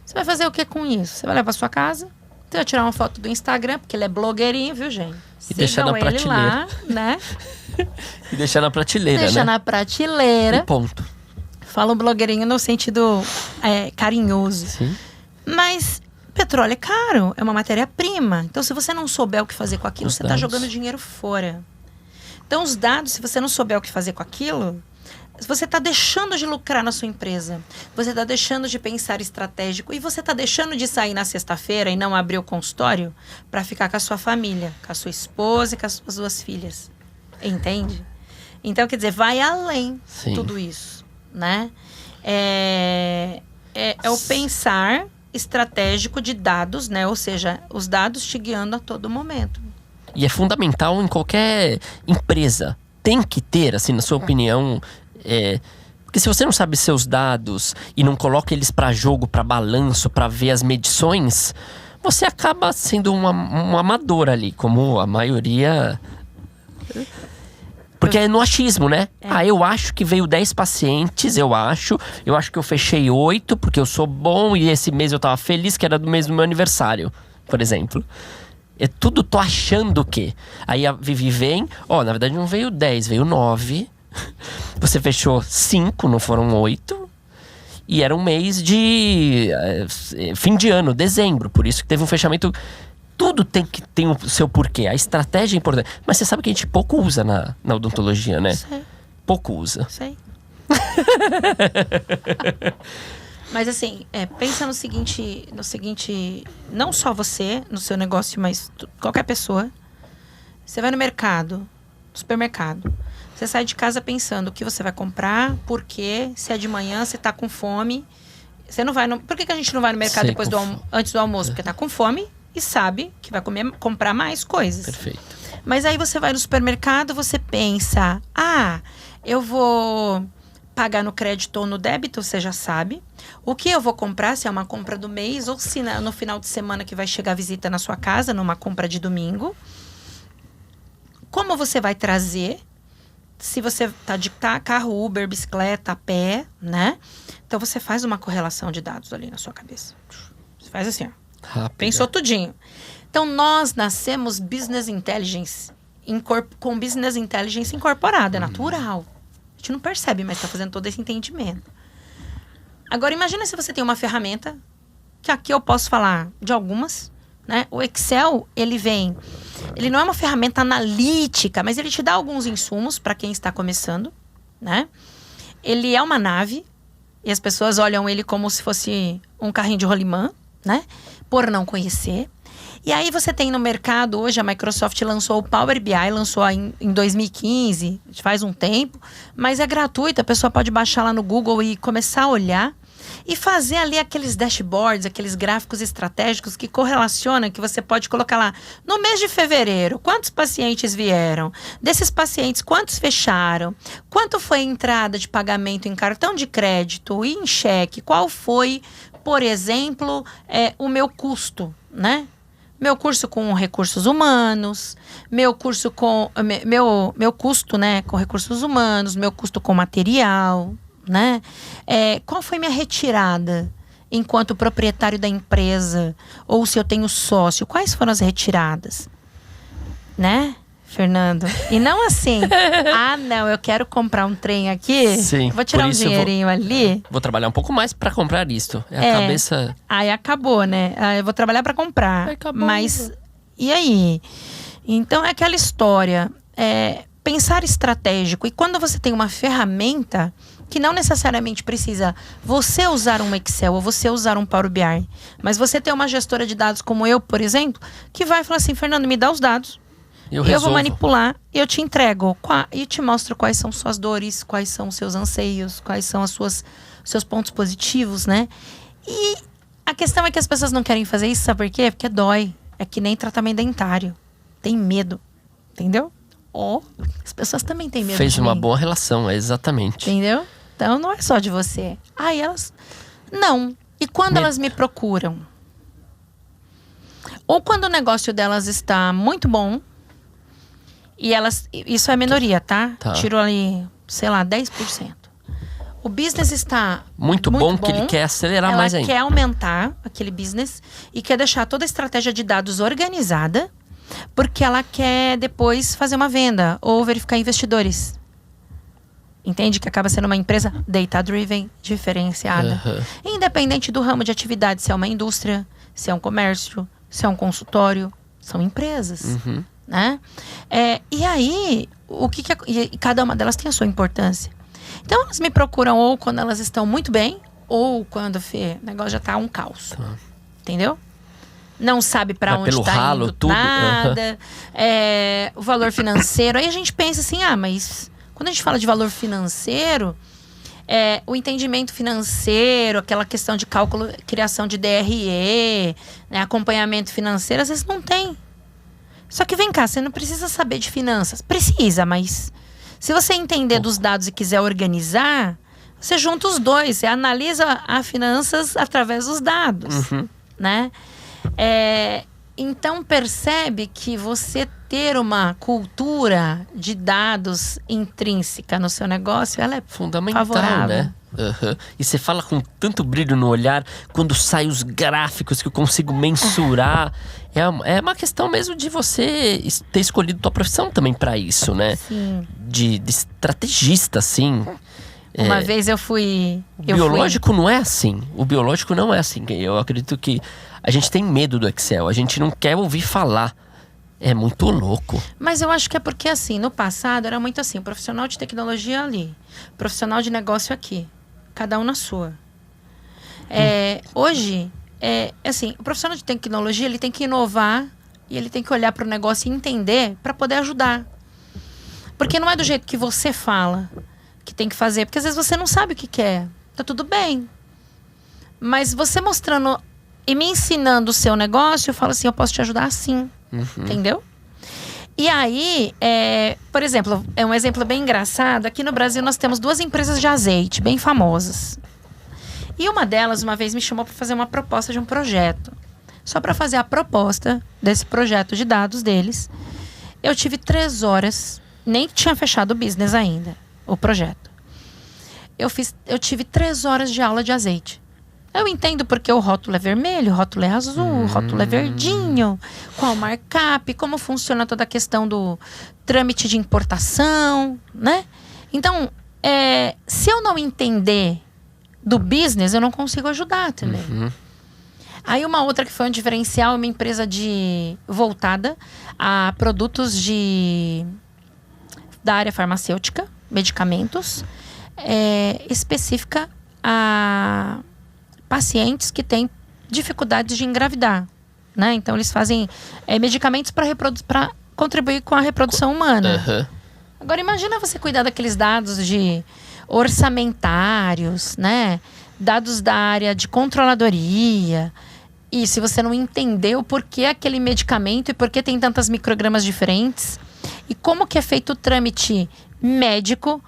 Você vai fazer o que com isso? Você vai levar pra sua casa? Você vai tirar uma foto do Instagram, porque ele é blogueirinho, viu, gente? E deixar na prateleira. Lá, né? E deixar na prateleira, Deixa né? na prateleira. E ponto. Fala um blogueirinho no sentido carinhoso. Sim. Mas petróleo é caro, é uma matéria-prima. Então, se você não souber o que fazer com aquilo, você está jogando dinheiro fora. Então, os dados, se você não souber o que fazer com aquilo, você está deixando de lucrar na sua empresa. Você está deixando de pensar estratégico. E você está deixando de sair na sexta-feira e não abrir o consultório para ficar com a sua família, com a sua esposa e com as suas duas filhas. Entende? Então, quer dizer, vai além Sim. de tudo isso, né? É o pensar estratégico de dados, né? Ou seja, os dados te guiando a todo momento. E é fundamental em qualquer empresa. Tem que ter, assim, na sua opinião... Porque se você não sabe seus dados e não coloca eles para jogo, para balanço, para ver as medições, você acaba sendo um amador ali, como a maioria... Porque é no achismo, né? Eu acho que veio 10 pacientes, eu acho que eu fechei 8, porque eu sou bom e esse mês eu tava feliz, que era do mês do meu aniversário, por exemplo. É tudo, tô achando que. Aí a Vivi vem, na verdade não veio 10, veio 9. Você fechou 5, não foram 8. E era um mês de fim de ano, dezembro, por isso que teve um fechamento... Tudo tem o seu porquê. A estratégia é importante. Mas você sabe que a gente pouco usa na odontologia, né? Sei. Pouco usa. Sei. Mas assim, pensa no seguinte... Não só você, no seu negócio, mas qualquer pessoa. Você vai no mercado, no supermercado. Você sai de casa pensando o que você vai comprar, por quê, se é de manhã, você tá com fome. Você não vai Por que a gente não vai no mercado antes do almoço? Porque tá com fome. E sabe que vai comprar mais coisas. Perfeito. Mas aí você vai no supermercado, você pensa... eu vou pagar no crédito ou no débito, você já sabe. O que eu vou comprar, se é uma compra do mês... Ou se no final de semana que vai chegar a visita na sua casa, numa compra de domingo. Como você vai trazer... Se você tá de carro, Uber, bicicleta, a pé, né? Então você faz uma correlação de dados ali na sua cabeça. Você faz assim, ó. Rápido. Pensou tudinho. Então, nós nascemos business intelligence com business intelligence incorporado. É natural. A gente não percebe, mas está fazendo todo esse entendimento. Agora, imagina se você tem uma ferramenta, que aqui eu posso falar de algumas, né? O Excel, ele não é uma ferramenta analítica, mas ele te dá alguns insumos para quem está começando, né? Ele é uma nave, e as pessoas olham ele como se fosse um carrinho de rolimã, né? Por não conhecer. E aí você tem no mercado, hoje a Microsoft lançou o Power BI, lançou em 2015, faz um tempo, mas é gratuito, a pessoa pode baixar lá no Google e começar a olhar e fazer ali aqueles dashboards, aqueles gráficos estratégicos que correlacionam, que você pode colocar lá. No mês de fevereiro, quantos pacientes vieram? Desses pacientes, quantos fecharam? Quanto foi a entrada de pagamento em cartão de crédito e em cheque? Qual foi, por exemplo, o meu custo, né? Meu curso com recursos humanos, meu custo, né, com recursos humanos, meu custo com material, né? Qual foi minha retirada enquanto proprietário da empresa? Ou se eu tenho sócio, quais foram as retiradas? Né, Fernando? E não assim, não, eu quero comprar um trem aqui, sim, vou tirar um dinheirinho ali. Vou trabalhar um pouco mais para comprar isto. A cabeça... Aí acabou, né? Eu vou trabalhar para comprar. Acabou. Mas, e aí? Então, é aquela história. Pensar estratégico. E quando você tem uma ferramenta que não necessariamente precisa você usar um Excel ou você usar um Power BI, mas você tem uma gestora de dados como eu, por exemplo, que vai falar assim, Fernando, me dá os dados. Eu vou manipular e eu te entrego. E te mostro quais são suas dores, quais são os seus anseios, quais são seus pontos positivos, né? E a questão é que as pessoas não querem fazer isso, sabe por quê? Porque dói. É que nem tratamento dentário. Tem medo. Entendeu? As pessoas também têm medo. Fez uma boa relação, exatamente. Entendeu? Então não é só de você. Elas... Não. E quando elas me procuram? Ou quando o negócio delas está muito bom, e elas... Isso é minoria, tá? Tirou ali, sei lá, 10%. O business está muito bom, que ele quer acelerar mais ainda. Ela quer aumentar aquele business e quer deixar toda a estratégia de dados organizada, porque ela quer depois fazer uma venda ou verificar investidores. Entende? Que acaba sendo uma empresa data-driven, diferenciada. Independente do ramo de atividade, se é uma indústria, se é um comércio, se é um consultório, são empresas. Né? E aí, e cada uma delas tem a sua importância. Então, elas me procuram ou quando elas estão muito bem, ou quando o negócio já tá um caos. Entendeu? não sabe para Vai onde pelo está ralo, indo tudo. nada. O valor financeiro. Aí a gente pensa assim, mas quando a gente fala de valor financeiro, o entendimento financeiro, aquela questão de cálculo, criação de DRE, né, acompanhamento financeiro, às vezes não tem. Só que vem cá, você não precisa saber de finanças. Precisa, mas se você entender dos dados e quiser organizar, você junta os dois. Você analisa as finanças através dos dados, né? Então percebe que você ter uma cultura de dados intrínseca no seu negócio, ela é fundamental, favorável. né? E você fala com tanto brilho no olhar, quando saem os gráficos que eu consigo mensurar. É uma questão mesmo de você ter escolhido tua profissão também para isso, né? Sim. De estrategista, assim. Uma vez eu fui... O biológico não é assim. O biológico não é assim. Eu acredito que a gente tem medo do Excel. A gente não quer ouvir falar. É muito louco. Mas eu acho que é porque, assim, no passado era muito assim. Profissional de tecnologia ali. Profissional de negócio aqui. Cada um na sua. Hoje, assim, o profissional de tecnologia, ele tem que inovar. E ele tem que olhar para o negócio e entender para poder ajudar. Porque não é do jeito que você fala que tem que fazer, porque às vezes você não sabe o que quer. Tá tudo bem. Mas você mostrando e me ensinando o seu negócio, eu falo assim, eu posso te ajudar assim. Entendeu? E aí, por exemplo, é um exemplo bem engraçado. Aqui no Brasil nós temos 2 empresas de azeite bem famosas. E uma delas, uma vez, me chamou para fazer uma proposta de um projeto. Só para fazer a proposta desse projeto de dados deles, eu tive 3 horas, nem tinha fechado o business ainda. O projeto. Eu tive 3 horas de aula de azeite. Eu entendo porque o rótulo é vermelho, o rótulo é azul, o rótulo é verdinho, qual o markup, como funciona toda a questão do trâmite de importação, né? Então, se eu não entender do business, eu não consigo ajudar também. Aí uma outra que foi um diferencial, uma empresa voltada a produtos da área farmacêutica, medicamentos, específica a pacientes que têm dificuldades de engravidar, né? Então eles fazem medicamentos para contribuir com a reprodução humana. Agora imagina você cuidar daqueles dados de orçamentários, né? Dados da área de controladoria. E se você não entender o porquê aquele medicamento e por que tem tantas microgramas diferentes e como que é feito o trâmite médico,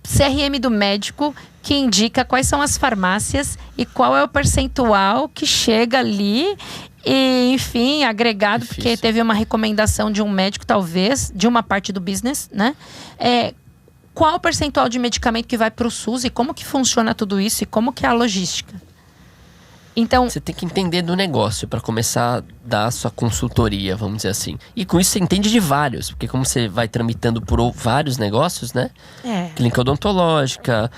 CRM do médico, que indica quais são as farmácias e qual é o percentual que chega ali e, enfim, agregado, porque teve uma recomendação de um médico, talvez, de uma parte do business, né? Qual o percentual de medicamento que vai para o SUS e como que funciona tudo isso e como que é a logística. Então, você tem que entender do negócio para começar a dar a sua consultoria, vamos dizer assim. E com isso você entende de vários, porque como você vai tramitando por vários negócios, né? Clínica odontológica,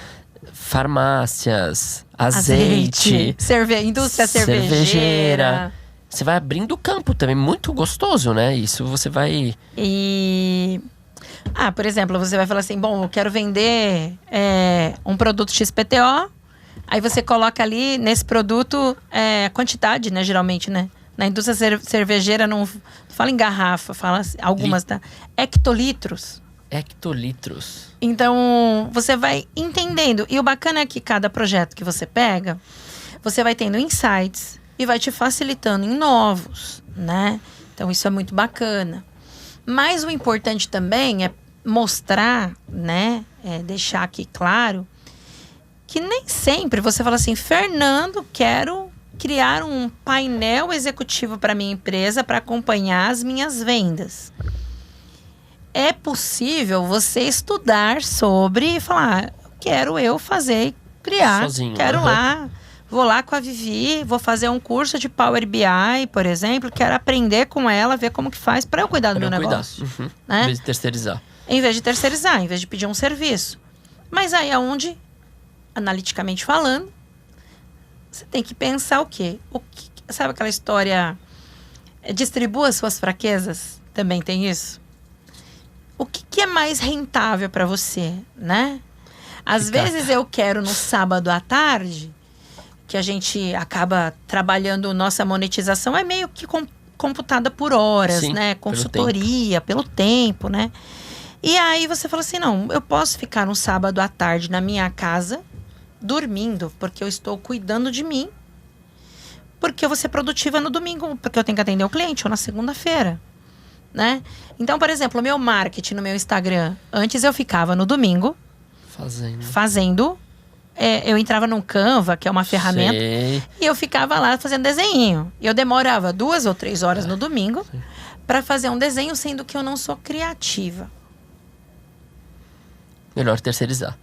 farmácias, azeite, indústria cervejeira. Você vai abrindo o campo também, muito gostoso, né? Isso você vai... por exemplo, você vai falar assim, bom, eu quero vender um produto XPTO. Aí você coloca ali nesse produto a quantidade, né? Geralmente, né? Na indústria cervejeira não fala em garrafa, fala algumas, tá? Hectolitros. Então, você vai entendendo. E o bacana é que cada projeto que você pega, você vai tendo insights e vai te facilitando em novos, né? Então, isso é muito bacana. Mas o importante também é mostrar, né? Deixar aqui claro que nem sempre você fala assim, Fernando, quero criar um painel executivo para minha empresa para acompanhar as minhas vendas. É possível você estudar sobre e falar, quero eu fazer, criar, sozinho, quero lá, vou lá com a Vivi, vou fazer um curso de Power BI, por exemplo, quero aprender com ela, ver como que faz para eu cuidar do meu negócio. Né? Em vez de terceirizar. Em vez de terceirizar, em vez de pedir um serviço. Mas aí é onde, analiticamente falando, você tem que pensar o quê? Sabe aquela história, distribua suas fraquezas? Também tem isso? O que é mais rentável para você, né? Às vezes eu quero no sábado à tarde que a gente acaba trabalhando, nossa monetização é meio que computada por horas, Sim, né? Consultoria, pelo tempo, né? E aí você fala assim, não, eu posso ficar um sábado à tarde na minha casa, dormindo, porque eu estou cuidando de mim, porque eu vou ser produtiva no domingo, porque eu tenho que atender o cliente, ou na segunda-feira, né? Então, por exemplo, o meu marketing no meu Instagram, antes eu ficava no domingo, fazendo eu entrava no Canva, que é uma ferramenta, e eu ficava lá fazendo desenho. E eu demorava 2 ou 3 horas no domingo para fazer um desenho, sendo que eu não sou criativa. Melhor terceirizar.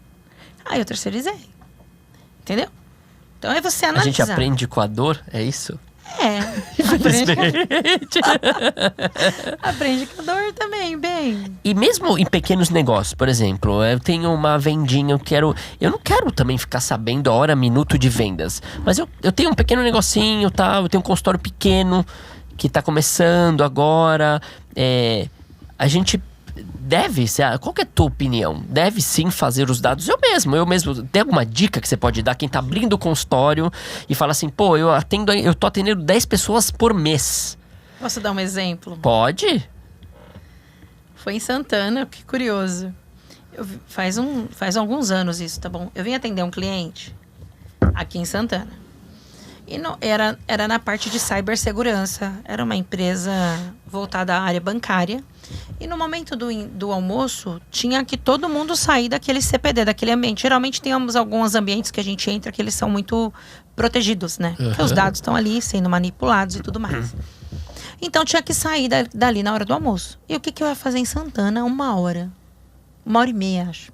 Aí eu terceirizei. Entendeu? Então é você analisar. A gente aprende com a dor, é isso? Aprende com a dor também, bem. E mesmo em pequenos negócios, por exemplo, eu tenho uma vendinha, eu não quero também ficar sabendo a hora, minuto de vendas. Mas eu tenho um pequeno negocinho, tá? Eu tenho um consultório pequeno que tá começando agora. A gente deve, qual que é a tua opinião? Deve sim fazer os dados eu mesmo. Tem alguma dica que você pode dar? Quem tá abrindo o consultório e fala assim, pô, eu tô atendendo 10 pessoas por mês. Posso dar um exemplo? Pode. Foi em Santana, que curioso. Faz alguns anos isso, tá bom? Eu vim atender um cliente aqui em Santana. E era na parte de cibersegurança. Era uma empresa voltada à área bancária. E no momento do almoço, tinha que todo mundo sair daquele CPD, daquele ambiente. Geralmente temos alguns ambientes que a gente entra que eles são muito protegidos, né? Porque os dados estão ali sendo manipulados e tudo mais. Então tinha que sair dali na hora do almoço. E o que eu ia fazer em Santana? 1 hora. 1h30, acho.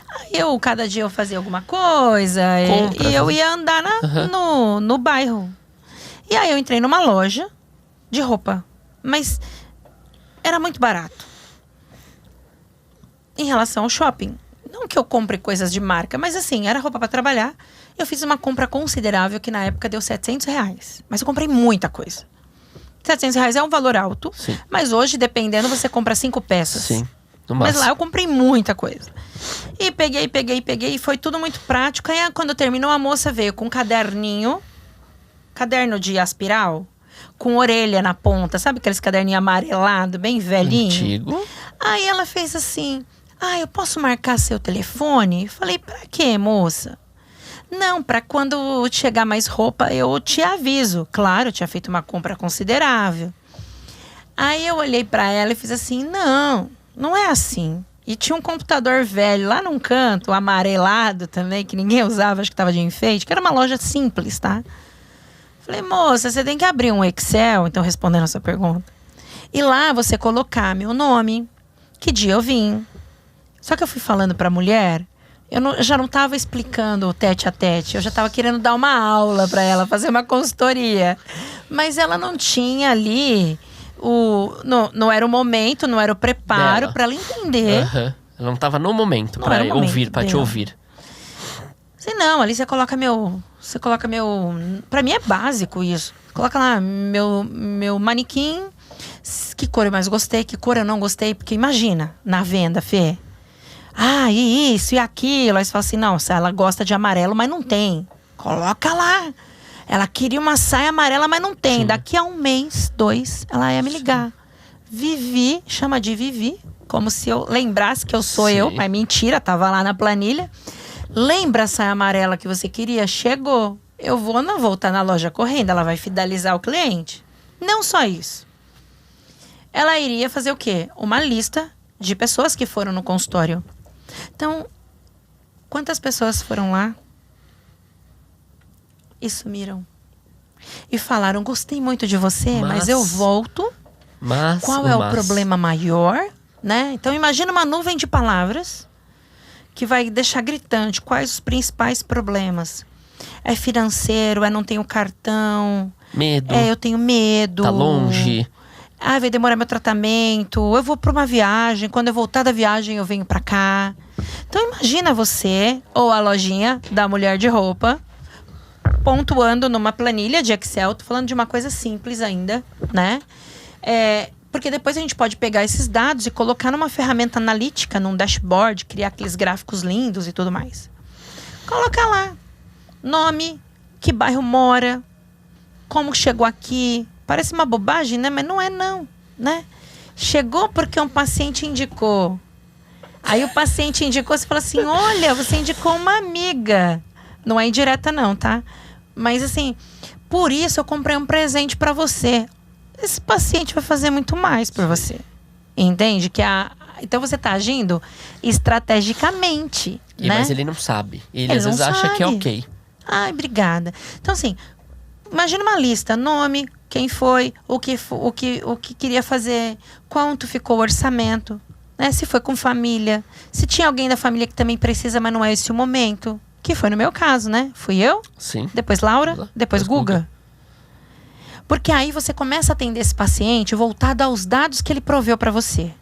Aí cada dia eu fazia alguma coisa e eu ia andar no bairro. E aí eu entrei numa loja de roupa. Mas era muito barato em relação ao shopping. Não que eu compre coisas de marca, mas assim, era roupa para trabalhar. Eu fiz uma compra considerável que na época deu R$700. Mas eu comprei muita coisa. R$700 é um valor alto. Sim. Mas hoje, dependendo, você compra 5 peças. Sim. Mas lá eu comprei muita coisa. E peguei. E foi tudo muito prático. Aí quando terminou, a moça veio com um caderno de aspiral, com orelha na ponta. Sabe aqueles caderninhos amarelados, bem velhinho? Antigo. Aí ela fez assim, eu posso marcar seu telefone? Falei, pra quê, moça? Não, pra quando chegar mais roupa, eu te aviso. Claro, eu tinha feito uma compra considerável. Aí eu olhei pra ela e fiz assim, não é assim. E tinha um computador velho lá num canto, amarelado também, que ninguém usava, acho que tava de enfeite, que era uma loja simples, tá? Falei, moça, você tem que abrir um Excel, então respondendo a sua pergunta. E lá você colocar meu nome, que dia eu vim. Só que eu fui falando pra mulher, eu já não tava explicando o tete a tete, eu já tava querendo dar uma aula pra ela, fazer uma consultoria. Mas ela não tinha ali... Não era o momento, não era o preparo para ela entender. Ela não estava no momento para ouvir, para te ouvir. Assim, não, ali você coloca meu. Pra mim é básico isso. Coloca lá meu manequim. Que cor eu mais gostei, que cor eu não gostei. Porque imagina, na venda, Fê. E isso e aquilo. Aí você fala assim, não, se ela gosta de amarelo, mas não tem. Coloca lá. Ela queria uma saia amarela, mas não tem. Sim. Daqui a 1 mês, 2, ela ia me ligar. Vivi, chama de Vivi, como se eu lembrasse que eu sou eu. Mas mentira, tava lá na planilha. Lembra a saia amarela que você queria? Chegou. Eu vou voltar na loja correndo, ela vai fidelizar o cliente. Não só isso. Ela iria fazer o quê? Uma lista de pessoas que foram no consultório. Então, quantas pessoas foram lá? E sumiram. E falaram, gostei muito de você, mas eu volto. Qual é o problema maior? Né? Então imagina uma nuvem de palavras que vai deixar gritante quais os principais problemas. É financeiro, não tenho cartão. Medo. Eu tenho medo. Tá longe. Vai demorar meu tratamento. Eu vou para uma viagem. Quando eu voltar da viagem, eu venho para cá. Então imagina você, ou a lojinha da mulher de roupa, pontuando numa planilha de Excel. Tô falando de uma coisa simples ainda, né? Porque depois a gente pode pegar esses dados e colocar numa ferramenta analítica, num dashboard, criar aqueles gráficos lindos e tudo mais. Colocar lá nome, que bairro mora, como chegou aqui. Parece uma bobagem, né? Mas não é não, né? Chegou porque um paciente indicou. Aí o paciente indicou, você fala assim, olha, você indicou uma amiga. Não é indireta não, tá? Mas assim, por isso eu comprei um presente pra você. Esse paciente vai fazer muito mais por você. Entende? Então você tá agindo estrategicamente, né? Mas ele não sabe. Ele às vezes acha que é ok. Ai, obrigada. Então assim, imagina uma lista, nome, quem foi, o que queria fazer, quanto ficou o orçamento, né? Se foi com família, se tinha alguém da família que também precisa, mas não é esse o momento. Que foi no meu caso, né? Fui eu, Sim. depois Laura, depois Guga. Porque aí você começa a atender esse paciente voltado aos dados que ele proveu para você.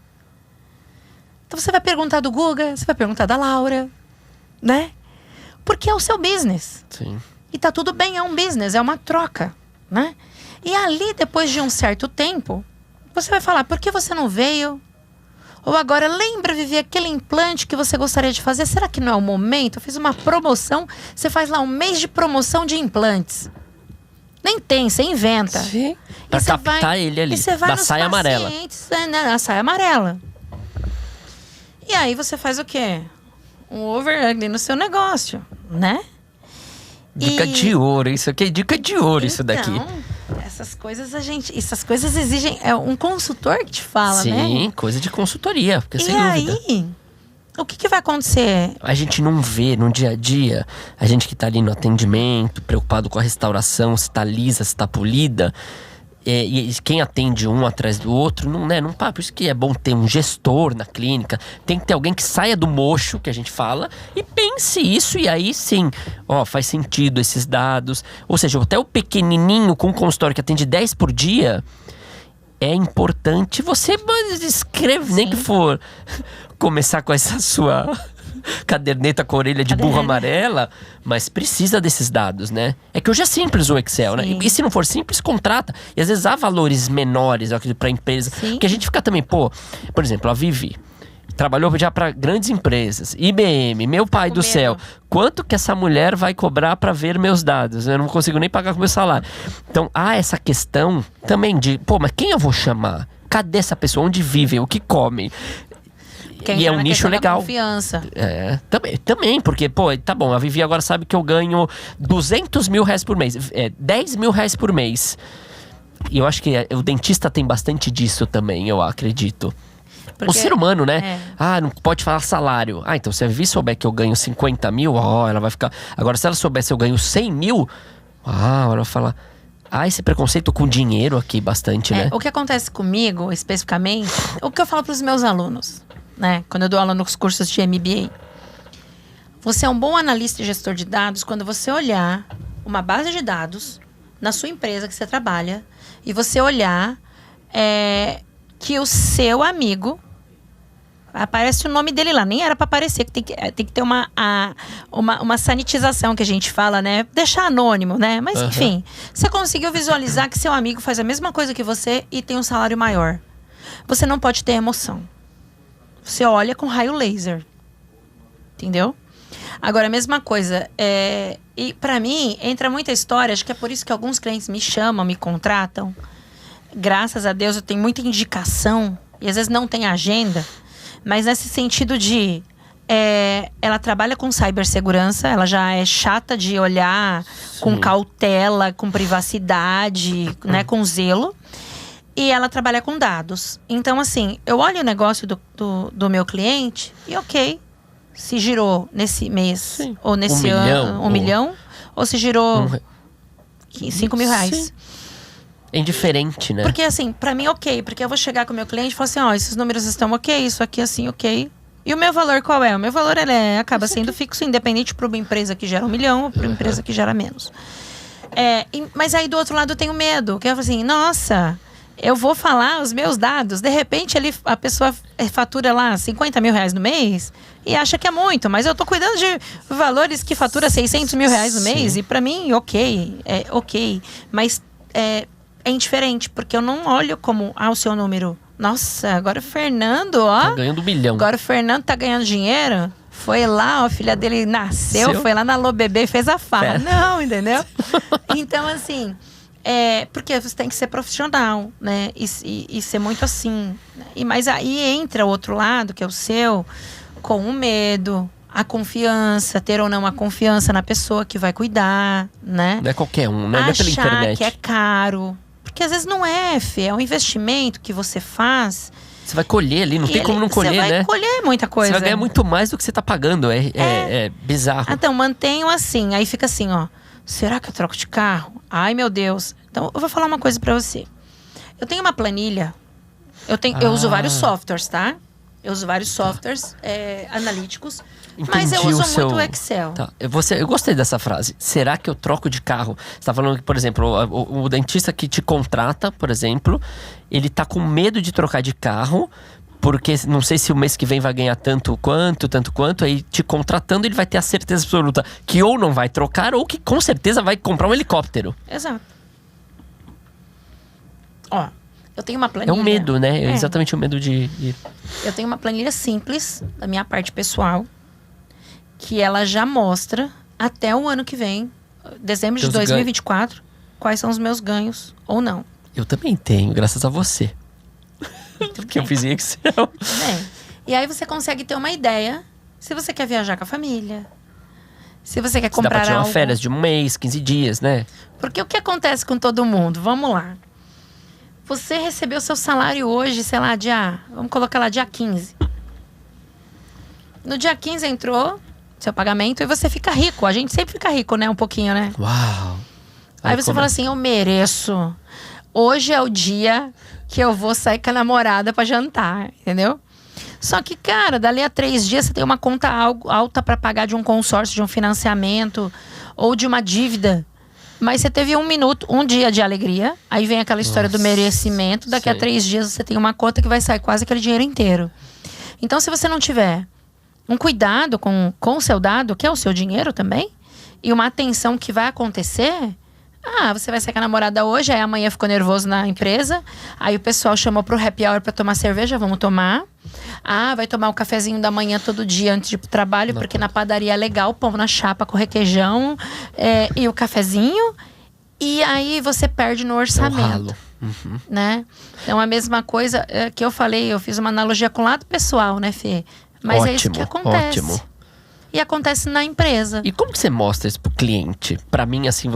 Então você vai perguntar do Guga, você vai perguntar da Laura, né? Porque é o seu business. Sim. E tá tudo bem, é um business, é uma troca, né? E ali, depois de um certo tempo, você vai falar, por que você não veio? Ou agora, lembra, Vivi, aquele implante que você gostaria de fazer? Será que não é o momento? Eu fiz uma promoção, você faz lá um mês de promoção de implantes. Nem tem, você inventa. Sim. Pra captar ele ali, da saia amarela. Na saia amarela. E aí você faz o quê? Um over no seu negócio, né? Dica de ouro, isso aqui é dica de ouro, isso daqui. Essas coisas exigem um consultor que te fala, Sim, né? Sim, coisa de consultoria, porque sem dúvida. E aí, o que vai acontecer? A gente não vê no dia a dia, a gente que tá ali no atendimento, preocupado com a restauração, se tá lisa, se tá polida. E quem atende um atrás do outro, não pá. Por isso que é bom ter um gestor na clínica. Tem que ter alguém que saia do mocho, que a gente fala, e pense isso. E aí sim, faz sentido esses dados. Ou seja, até o pequenininho com um consultório que atende 10 por dia, é importante você escrever, nem que for começar com essa sua caderneta com a orelha de burro amarela, mas precisa desses dados, né? É que hoje é simples o Excel, né? E se não for simples, contrata. E às vezes há valores menores, eu acredito, pra empresa. Porque a gente fica também, por exemplo, a Vivi trabalhou já para grandes empresas, IBM, meu pai do céu, quanto que essa mulher vai cobrar para ver meus dados? Eu não consigo nem pagar com o meu salário. Então há essa questão também de, mas quem eu vou chamar? Cadê essa pessoa? Onde vivem? O que comem? E é um nicho legal. Confiança. Também, porque, tá bom, a Vivi agora sabe que eu ganho 200 mil reais por mês, 10 mil reais por mês. E eu acho que o dentista tem bastante disso também, eu acredito. Porque o ser humano, né? Não pode falar salário. Então se a Vivi souber que eu ganho 50 mil, ela vai ficar... Agora, se ela souber se eu ganho 100 mil, ela vai falar... esse preconceito com dinheiro aqui bastante, né? O que acontece comigo, especificamente, o que eu falo pros meus alunos, né? Quando eu dou aula nos cursos de MBA. Você é um bom analista e gestor de dados quando você olhar uma base de dados na sua empresa que você trabalha e você olhar que o seu amigo... Aparece o nome dele lá, nem era para aparecer, que tem que ter uma sanitização que a gente fala, né? Deixar anônimo, né? Mas enfim, você conseguiu visualizar que seu amigo faz a mesma coisa que você e tem um salário maior. Você não pode ter emoção. Você olha com raio laser. Entendeu? Agora, a mesma coisa, e para mim, entra muita história, acho que é por isso que alguns clientes me chamam, me contratam. Graças a Deus, eu tenho muita indicação, e às vezes não tem agenda. Mas nesse sentido de... ela trabalha com cibersegurança, ela já é chata de olhar com cautela, com privacidade, né, com zelo. E ela trabalha com dados. Então, assim, eu olho o negócio do meu cliente e se girou nesse mês ou nesse ano 1 milhão, ou se girou 5 mil reais. Sim. É indiferente, né? Porque assim, pra mim porque eu vou chegar com o meu cliente e falar assim, esses números estão isso aqui assim, E o meu valor qual é? O meu valor acaba sendo fixo, independente para uma empresa que gera 1 milhão ou para uma empresa que gera menos. Mas aí do outro lado eu tenho medo, que eu falo assim, nossa, eu vou falar os meus dados, de repente a pessoa fatura lá 50 mil reais no mês e acha que é muito, mas eu tô cuidando de valores que fatura 600 mil reais no mês e pra mim, mas é indiferente, porque eu não olho como, o seu número. Nossa, agora o Fernando, tá ganhando 1 milhão. Agora o Fernando tá ganhando dinheiro. Foi lá, a filha dele nasceu, foi lá na Alô Bebê e fez a farra. Não, entendeu? Então, assim, porque você tem que ser profissional, né? E ser muito assim. Mas aí entra o outro lado, que é o seu, com o medo, a confiança, ter ou não a confiança na pessoa que vai cuidar, né? Não é qualquer um, né? Não é pela internet. Achar que é caro. Porque às vezes não é, Fê. É um investimento que você faz. Você vai colher ali, não tem como não colher, né? Você vai colher muita coisa. Você vai ganhar muito mais do que você tá pagando, é bizarro. Então, mantenham assim, aí fica assim, ó. Será que eu troco de carro? Ai, meu Deus. Então, eu vou falar uma coisa pra você. Eu tenho uma planilha, eu uso vários softwares, tá? Eu uso vários softwares analíticos, mas eu uso muito o Excel. Tá. Eu gostei dessa frase. Será que eu troco de carro? Você tá falando que, por exemplo, o dentista que te contrata, por exemplo, ele tá com medo de trocar de carro, porque não sei se o mês que vem vai ganhar tanto quanto, aí te contratando ele vai ter a certeza absoluta que ou não vai trocar, ou que com certeza vai comprar um helicóptero. Exato. Ó, eu tenho uma planilha. É o medo, né? É exatamente o medo de... Eu tenho uma planilha simples, da minha parte pessoal, que ela já mostra até o ano que vem, dezembro de 2024, quais são os meus ganhos ou não. Eu também tenho, graças a você. Porque eu fiz em Excel. E aí você consegue ter uma ideia se você quer viajar com a família, se você quer comprar algo. Dá pra tirar uma férias de um mês, 15 dias, né? Porque o que acontece com todo mundo? Vamos lá. Você recebeu seu salário hoje, sei lá, vamos colocar lá, dia 15. No dia 15 entrou seu pagamento e você fica rico. A gente sempre fica rico, né? Um pouquinho, né? Uau! Aí você fala assim, eu mereço. Hoje é o dia que eu vou sair com a namorada pra jantar, entendeu? Só que, cara, dali a 3 dias você tem uma conta alta pra pagar de um consórcio, de um financiamento ou de uma dívida. Mas você teve um dia de alegria. Aí vem aquela história do merecimento. Daqui a 3 dias você tem uma conta que vai sair quase aquele dinheiro inteiro. Então, se você não tiver um cuidado com o seu dado, que é o seu dinheiro também, e uma atenção que vai acontecer... você vai sair com a namorada hoje, aí amanhã ficou nervoso na empresa. Aí o pessoal chamou pro happy hour pra tomar cerveja, vamos tomar. Vai tomar o cafezinho da manhã todo dia antes de ir pro trabalho, porque na padaria é legal, pão na chapa com requeijão e o cafezinho. E aí você perde no orçamento. Né? Então a mesma coisa que eu falei, eu fiz uma analogia com o lado pessoal, né, Fê? Mas é isso que acontece. Ótimo. E acontece na empresa. E como que você mostra isso pro cliente? Pra mim, assim,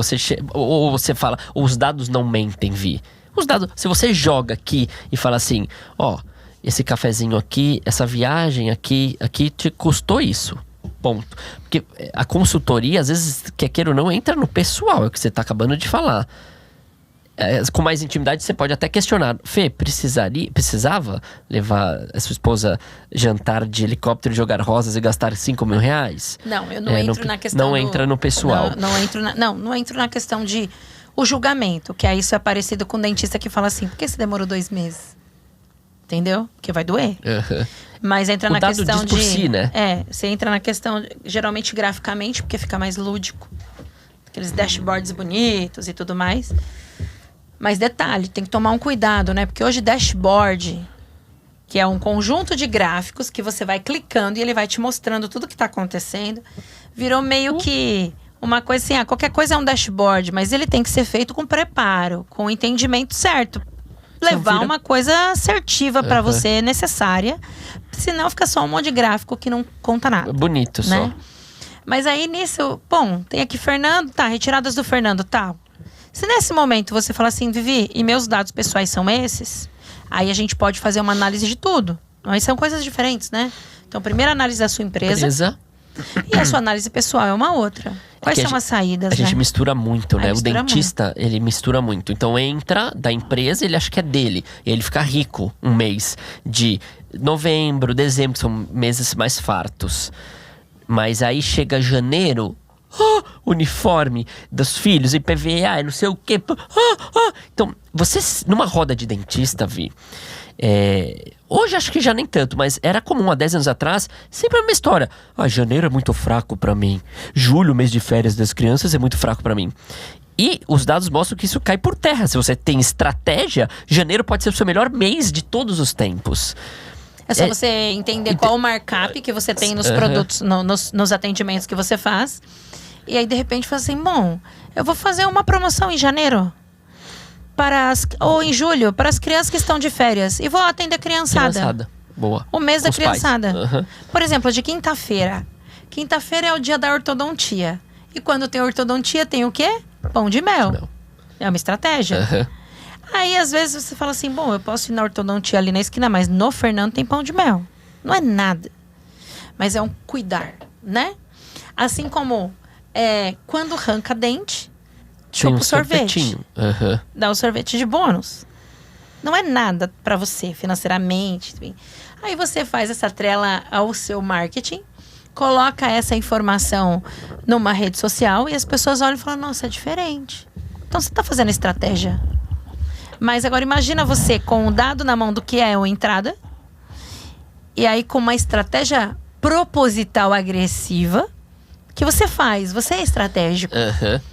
ou você fala, os dados não mentem, Vi. Os dados, se você joga aqui e fala assim, esse cafezinho aqui, essa viagem aqui te custou isso. Ponto. Porque a consultoria, às vezes, quer queira ou não, entra no pessoal, é o que você tá acabando de falar. Com mais intimidade, você pode até questionar. Fê, precisava levar a sua esposa jantar de helicóptero, jogar rosas e gastar 5 mil reais? Não, eu não entro na questão Não entra no pessoal. Não entro na questão de o julgamento, que aí isso é parecido com o dentista que fala assim, por que você demorou 2 meses? Entendeu? Porque vai doer. Mas entra na questão diz por si, né? Você entra na questão, geralmente graficamente, porque fica mais lúdico. Aqueles dashboards bonitos e tudo mais. Mas detalhe, tem que tomar um cuidado, né? Porque hoje dashboard, que é um conjunto de gráficos que você vai clicando e ele vai te mostrando tudo que está acontecendo, virou meio que uma coisa assim, qualquer coisa é um dashboard, mas ele tem que ser feito com preparo, com o entendimento certo. Levar uma coisa assertiva para você, necessária, senão fica só um monte de gráfico que não conta nada. Bonito, né? Só. Mas aí nisso, tem aqui Fernando, retiradas do Fernando, Se nesse momento você fala assim, Vivi, e meus dados pessoais são esses, aí a gente pode fazer uma análise de tudo. Mas são coisas diferentes, né? Então, primeiro análise da sua empresa. E a sua análise pessoal é uma outra. Quais são as saídas, A gente mistura muito, né? O dentista, ele mistura muito. Então, entra da empresa, ele acha que é dele. E ele fica rico um mês de novembro, dezembro, que são meses mais fartos. Mas aí chega janeiro... uniforme dos filhos, IPVA, não sei o quê. Então, você numa roda de dentista, Vi, hoje acho que já nem tanto, mas era comum há 10 anos atrás, sempre a mesma história. Janeiro é muito fraco pra mim. Julho, mês de férias das crianças, é muito fraco pra mim. E os dados mostram que isso cai por terra. Se você tem estratégia, janeiro pode ser o seu melhor mês de todos os tempos. É só você entender qual o markup que você tem nos produtos, nos atendimentos que você faz. E aí, de repente, fala assim, bom, eu vou fazer uma promoção em janeiro. Ou em julho, para as crianças que estão de férias. E vou atender a criançada. Boa. O mês da criançada. Por exemplo, de quinta-feira. Quinta-feira é o dia da ortodontia. E quando tem ortodontia, tem o quê? Pão de mel. É uma estratégia. Aí, às vezes, você fala assim, bom, eu posso ir na ortodontia ali na esquina, mas no Fernando tem pão de mel. Não é nada. Mas é um cuidar, né? Assim como quando arranca dente, chupa o sorvete. Dá o sorvete de bônus. Não é nada pra você financeiramente. Aí você faz essa trela ao seu marketing, coloca essa informação numa rede social e as pessoas olham e falam, nossa, é diferente. Então você tá fazendo estratégia. Mas agora imagina você com o dado na mão do que é uma entrada, e aí com uma estratégia proposital agressiva que você faz. Você é estratégico.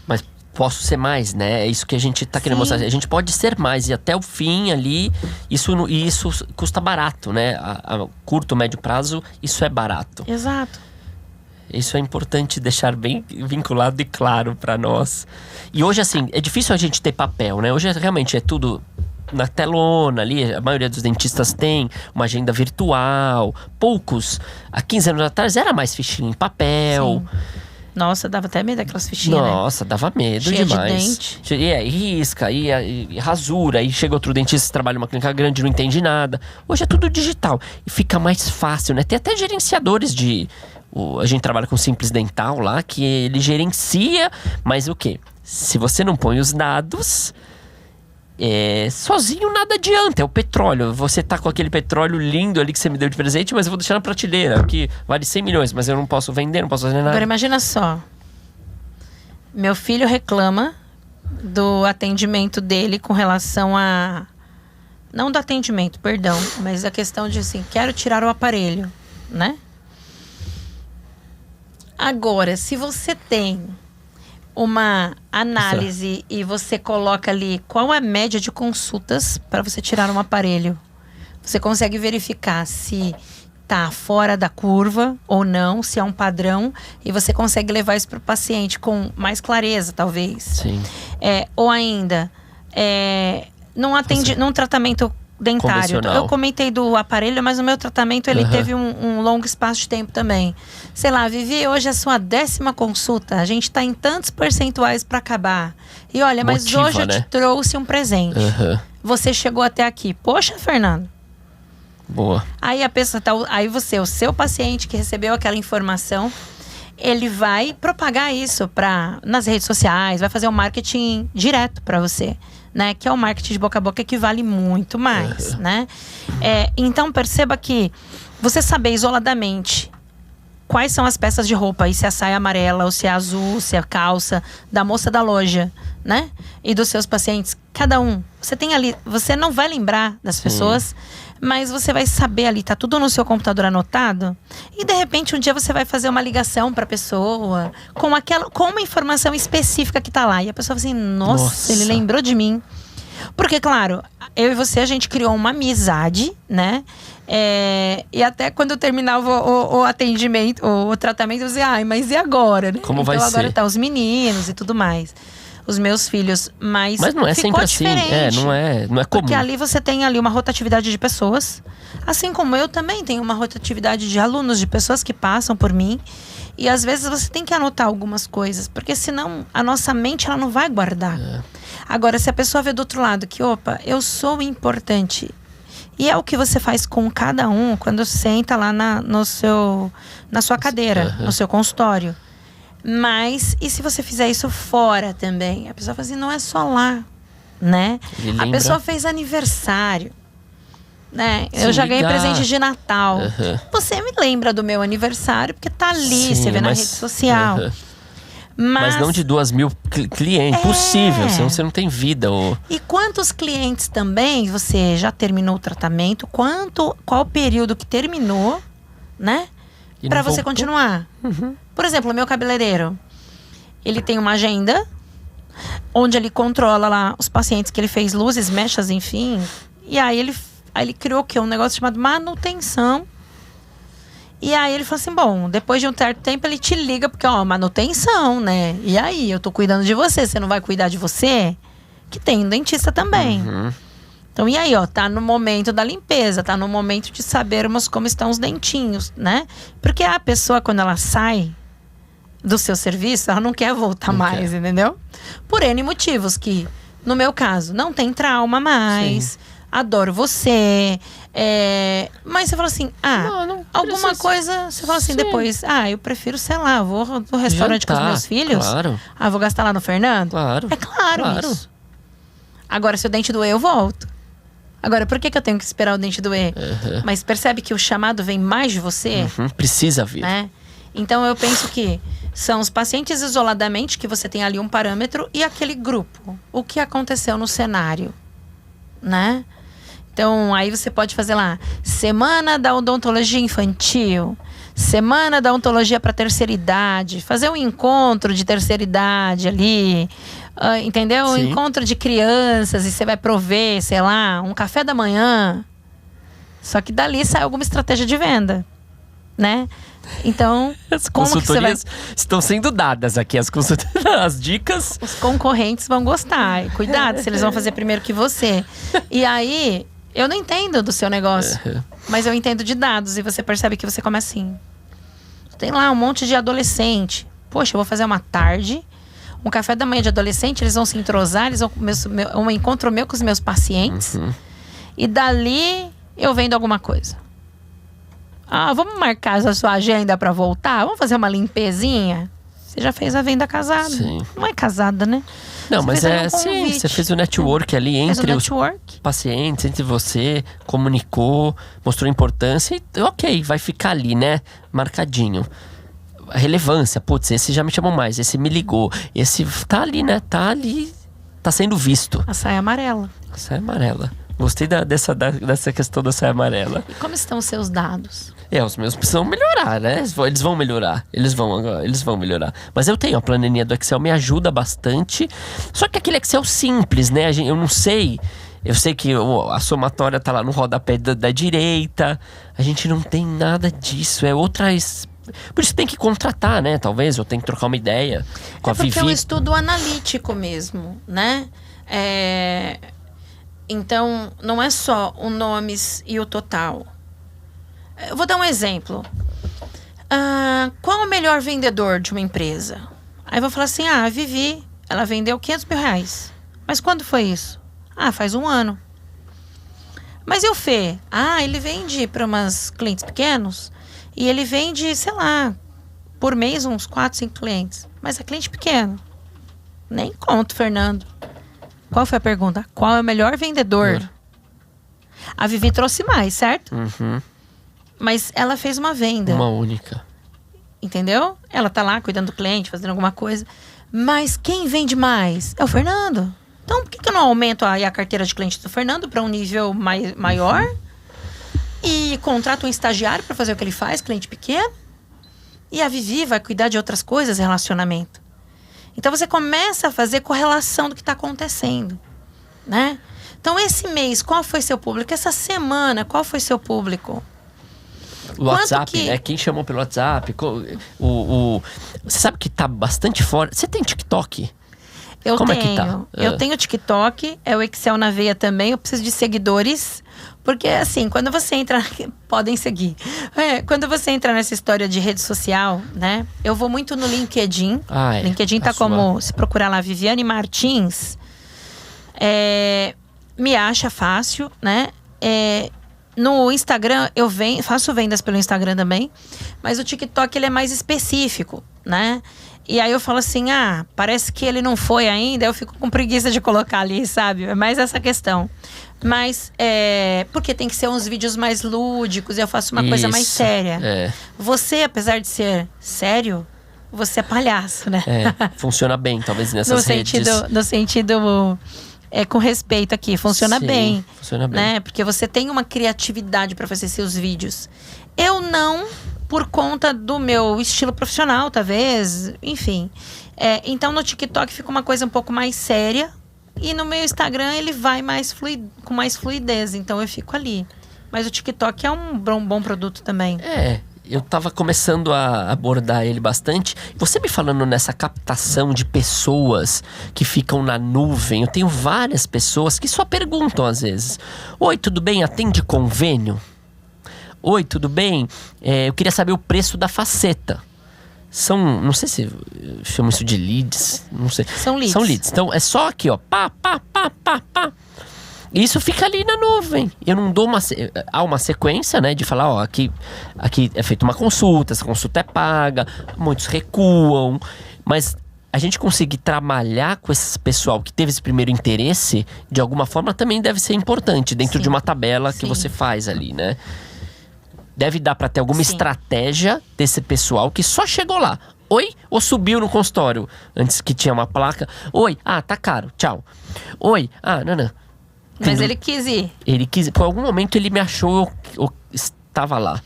Mas posso ser mais, né? É isso que a gente tá querendo mostrar. A gente pode ser mais e até o fim ali, isso custa barato, né? A curto, médio prazo, isso é barato. Exato. Isso é importante deixar bem vinculado e claro para nós. E hoje, assim, é difícil a gente ter papel, né? Hoje realmente é tudo na telona ali. A maioria dos dentistas tem uma agenda virtual. Poucos, há 15 anos atrás, era mais fichinha em papel. Sim. Nossa, dava até medo daquelas fichinhas, Nossa, né? dava medo cheia demais. De dente. E risca, e rasura. Aí chega outro dentista que trabalha numa clínica grande e não entende nada. Hoje é tudo digital. E fica mais fácil, né? Tem até gerenciadores de... A gente trabalha com Simples Dental lá, que ele gerencia, mas o quê? Se você não põe os dados, sozinho nada adianta. É o petróleo. Você tá com aquele petróleo lindo ali que você me deu de presente, mas eu vou deixar na prateleira, que vale 100 milhões, mas eu não posso vender, não posso fazer nada. Agora imagina só. Meu filho reclama do atendimento dele com relação a... Não do atendimento, perdão, mas a questão de assim, quero tirar o aparelho, né? Agora, se você tem uma análise e você coloca ali qual é a média de consultas para você tirar um aparelho, você consegue verificar se tá fora da curva ou não, se é um padrão, e você consegue levar isso para o paciente com mais clareza, talvez. Sim. Ou ainda, num tratamento dentário. Eu comentei do aparelho, mas o meu tratamento ele teve um longo espaço de tempo também. Sei lá, Vivi, hoje é a sua 10ª consulta. A gente tá em tantos percentuais para acabar. E olha, mas hoje eu te trouxe um presente. Você chegou até aqui. Poxa, Fernando. Boa. Aí a pessoa aí o seu paciente que recebeu aquela informação, ele vai propagar isso nas redes sociais, vai fazer um marketing direto para você. Né, que é o marketing de boca a boca, que vale muito mais, né? Então perceba que você saber isoladamente quais são as peças de roupa, e se é a saia amarela, ou se é azul, se é a calça da moça da loja, né? E dos seus pacientes, cada um. Você tem ali, você não vai lembrar das pessoas, mas você vai saber ali, tá tudo no seu computador anotado, e de repente um dia você vai fazer uma ligação pra pessoa com uma informação específica que tá lá, e a pessoa fala assim, nossa, ele lembrou de mim. Porque, claro, eu e você, a gente criou uma amizade, né? E até quando eu terminava o atendimento, o tratamento, eu dizia, mas e agora, né? Como vai ser? Então agora tá os meninos e tudo mais. Os meus filhos, mas não é sempre diferente, assim, não é comum. Porque ali você tem ali uma rotatividade de pessoas, assim como eu também tenho uma rotatividade de alunos, de pessoas que passam por mim, e às vezes você tem que anotar algumas coisas, porque senão a nossa mente ela não vai guardar. Agora, se a pessoa vê do outro lado que, opa, eu sou importante, e é o que você faz com cada um quando senta lá na sua cadeira, no seu consultório. Mas, e se você fizer isso fora também? A pessoa fala assim, não é só lá, né? A pessoa fez aniversário, né? Eu já ganhei presente de Natal. Você me lembra do meu aniversário, porque tá ali, você vê na rede social. Mas não de 2.000 clientes, possível, senão você não tem vida. E quantos clientes também você já terminou o tratamento? Qual o período que terminou, né? Pra você continuar. Por exemplo, o meu cabeleireiro, ele tem uma agenda onde ele controla lá os pacientes que ele fez, luzes, mechas, enfim. E aí Aí ele criou o quê? Um negócio chamado manutenção. E aí ele falou assim, bom, depois de um certo tempo ele te liga, porque manutenção, né? E aí, eu tô cuidando de você não vai cuidar de você? Que tem um dentista também. Então, e aí, tá no momento da limpeza, tá no momento de sabermos como estão os dentinhos, né? Porque a pessoa, quando ela sai do seu serviço, ela não quer voltar mais, entendeu? Por N motivos que, no meu caso, não tem trauma mais, sim, adoro você, mas você fala assim, não alguma coisa, você fala assim, sim, depois, eu prefiro, sei lá, vou no restaurante jantar com os meus filhos, claro, vou gastar lá no Fernando, claro, é claro isso. Agora, se o dente doer, eu volto. Agora, por que eu tenho que esperar o dente doer? Mas percebe que o chamado vem mais de você? Precisa vir. Né? Então, eu penso que são os pacientes isoladamente, que você tem ali um parâmetro, e aquele grupo. O que aconteceu no cenário, né? Então, aí você pode fazer lá, Semana da Odontologia Infantil, Semana da Odontologia para terceira idade, fazer um encontro de terceira idade ali, entendeu? Um encontro de crianças, e você vai prover, sei lá, um café da manhã. Só que dali sai alguma estratégia de venda, né? Então, as consultorias estão sendo dadas aqui, as dicas. Os concorrentes vão gostar. E cuidado, se eles vão fazer primeiro que você. E aí, eu não entendo do seu negócio, mas eu entendo de dados. E você percebe que você come assim. Tem lá um monte de adolescente. Poxa, eu vou fazer uma tarde, um café da manhã de adolescente, eles vão se entrosar, eles vão um encontro meu com os meus pacientes. E dali eu vendo alguma coisa. Vamos marcar a sua agenda para voltar? Vamos fazer uma limpezinha? Você já fez a venda casada. Sim. Não é casada, né? Não, mas sim, você fez o network ali entre os pacientes, entre você, comunicou, mostrou importância e ok, vai ficar ali, né? Marcadinho. A relevância, putz, esse já me chamou mais, esse me ligou, esse tá ali, né? Tá ali, tá sendo visto. A saia amarela. A saia amarela. Gostei dessa questão da saia amarela. E como estão os seus dados? Os meus precisam melhorar, né? Eles vão melhorar. Eles vão melhorar. Mas eu tenho a planilha do Excel, me ajuda bastante. Só que aquele Excel simples, né? Eu não sei. Eu sei que a somatória tá lá no rodapé da direita. A gente não tem nada disso. É outras... Por isso tem que contratar, né? Talvez, ou tem que trocar uma ideia com a Vivi. Porque é um estudo analítico mesmo, né? Então, não é só o nomes e o total. Eu vou dar um exemplo. Qual é o melhor vendedor de uma empresa? Aí eu vou falar assim, a Vivi, ela vendeu R$500 mil. Mas quando foi isso? Faz um ano. Mas e o Fê? Ele vende para umas clientes pequenos e ele vende, sei lá, por mês uns 4, 5 clientes. Mas é cliente pequeno. Nem conto, Fernando. Qual foi a pergunta? Qual é o melhor vendedor? A Vivi trouxe mais, certo? Mas ela fez uma venda. Uma única. Entendeu? Ela tá lá cuidando do cliente, fazendo alguma coisa. Mas quem vende mais? É o Fernando. Então, por que eu não aumento a carteira de cliente do Fernando para um nível maior? E contrato um estagiário para fazer o que ele faz, cliente pequeno? E a Vivi vai cuidar de outras coisas, relacionamento. Então, você começa a fazer correlação do que está acontecendo, né? Então, esse mês, qual foi seu público? Essa semana, qual foi seu público? O WhatsApp, né? Quem chamou pelo WhatsApp? Você sabe que tá bastante fora. Você tem TikTok? Como é que tá? Eu tenho TikTok, é o Excel na veia também. Eu preciso de seguidores. Porque, assim, quando você entra... Podem seguir. Quando você entra nessa história de rede social, né? Eu vou muito no LinkedIn. LinkedIn tá como... Se procurar lá, Viviane Martins, me acha fácil, né? No Instagram, eu faço vendas pelo Instagram também. Mas o TikTok, ele é mais específico, né? E aí eu falo assim, parece que ele não foi ainda. Eu fico com preguiça de colocar ali, sabe? É mais essa questão. Mas, porque tem que ser uns vídeos mais lúdicos. Eu faço uma coisa mais séria. Você, apesar de ser sério, você é palhaço, né? Funciona bem, talvez, nessas redes. No sentido... com respeito aqui, funciona bem. Funciona bem. Né? Porque você tem uma criatividade para fazer seus vídeos. Eu não, por conta do meu estilo profissional, talvez, enfim. Então no TikTok fica uma coisa um pouco mais séria. E no meu Instagram ele vai com mais fluidez. Então eu fico ali. Mas o TikTok é um bom produto também. Eu tava começando a abordar ele bastante. Você me falando nessa captação de pessoas que ficam na nuvem. Eu tenho várias pessoas que só perguntam às vezes: oi, tudo bem? Atende convênio? Oi, tudo bem? Eu queria saber o preço da faceta. Não sei se chamam isso de leads, não sei. São leads. Então é só aqui, ó, pá. Isso fica ali na nuvem. Eu não dou há uma sequência, né, de falar, ó, aqui é feita uma consulta, essa consulta é paga, muitos recuam, mas a gente conseguir trabalhar com esse pessoal que teve esse primeiro interesse, de alguma forma também deve ser importante dentro de uma tabela que você faz ali, né? Deve dar pra ter alguma estratégia desse pessoal que só chegou lá. Oi? Ou subiu no consultório antes que tinha uma placa. Oi? Ah, tá caro. Tchau. Oi? Ah, não. Mas ele quis ir. Por algum momento ele me achou, eu estava lá.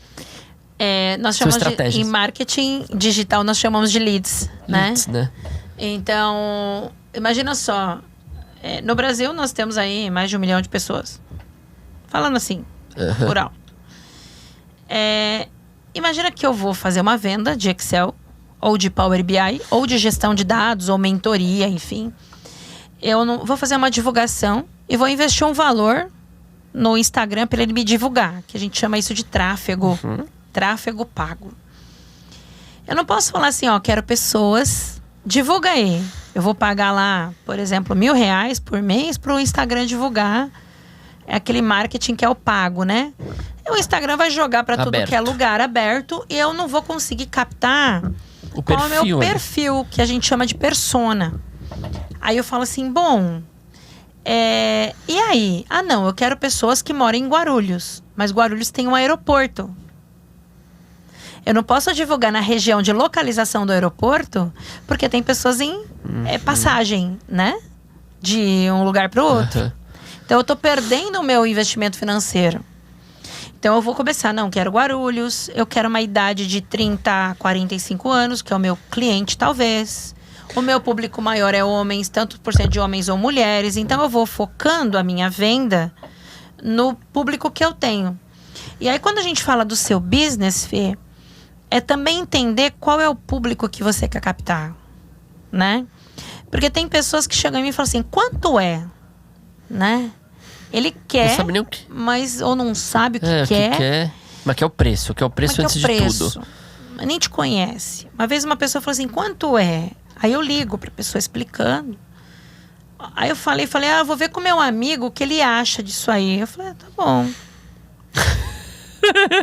Nós chamamos em marketing digital, nós chamamos de leads, né? Então, imagina só. No Brasil nós temos aí mais de 1 milhão de pessoas. Falando assim, por alto. Imagina que eu vou fazer uma venda de Excel, ou de Power BI, ou de gestão de dados, ou mentoria, enfim. Eu não vou fazer uma divulgação e vou investir um valor no Instagram para ele me divulgar, que a gente chama isso de tráfego. Tráfego pago. Eu não posso falar assim, ó, quero pessoas, divulga aí. Eu vou pagar lá, por exemplo, R$1.000 por mês para o Instagram divulgar. É aquele marketing que é o pago, né? E o Instagram vai jogar para tudo que é lugar aberto e eu não vou conseguir captar qual é o meu perfil, que a gente chama de persona. Aí eu falo assim, bom, e aí? Ah, não, eu quero pessoas que moram em Guarulhos, mas Guarulhos tem um aeroporto. Eu não posso divulgar na região de localização do aeroporto, porque tem pessoas em passagem, né? De um lugar para o outro. Então eu tô perdendo o meu investimento financeiro. Então eu vou começar, não, quero Guarulhos, eu quero uma idade de 30 a 45 anos, que é o meu cliente talvez. O meu público maior é homens, tanto por cento de homens ou mulheres. Então eu vou focando a minha venda no público que eu tenho. E aí quando a gente fala do seu business, Fê, é também entender qual é o público que você quer captar, né? Porque tem pessoas que chegam em mim e falam assim, quanto é? Né? Ele quer, não sabe nem o que, mas ou não sabe o que quer. Mas que é o preço, antes de tudo. Mas nem te conhece. Uma vez uma pessoa falou assim, quanto é? Aí eu ligo pra pessoa explicando. Aí eu falei, eu vou ver com meu amigo o que ele acha disso aí. Eu falei, tá bom.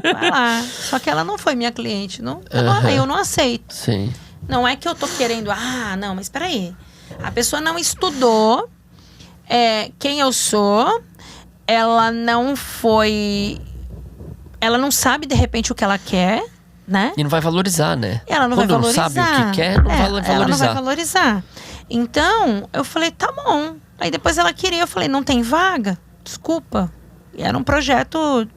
Vai lá. Só que ela não foi minha cliente. Eu não aceito. Sim. Não é que eu tô querendo, não, mas peraí. A pessoa não estudou quem eu sou. Ela não sabe de repente o que ela quer, né? E não vai valorizar, né? Ela não Quando vai valorizar. Quando não sabe o que quer, não vai valorizar. Ela não vai valorizar. Então, eu falei, tá bom. Aí depois ela queria, eu falei, não tem vaga? Desculpa. E era um projeto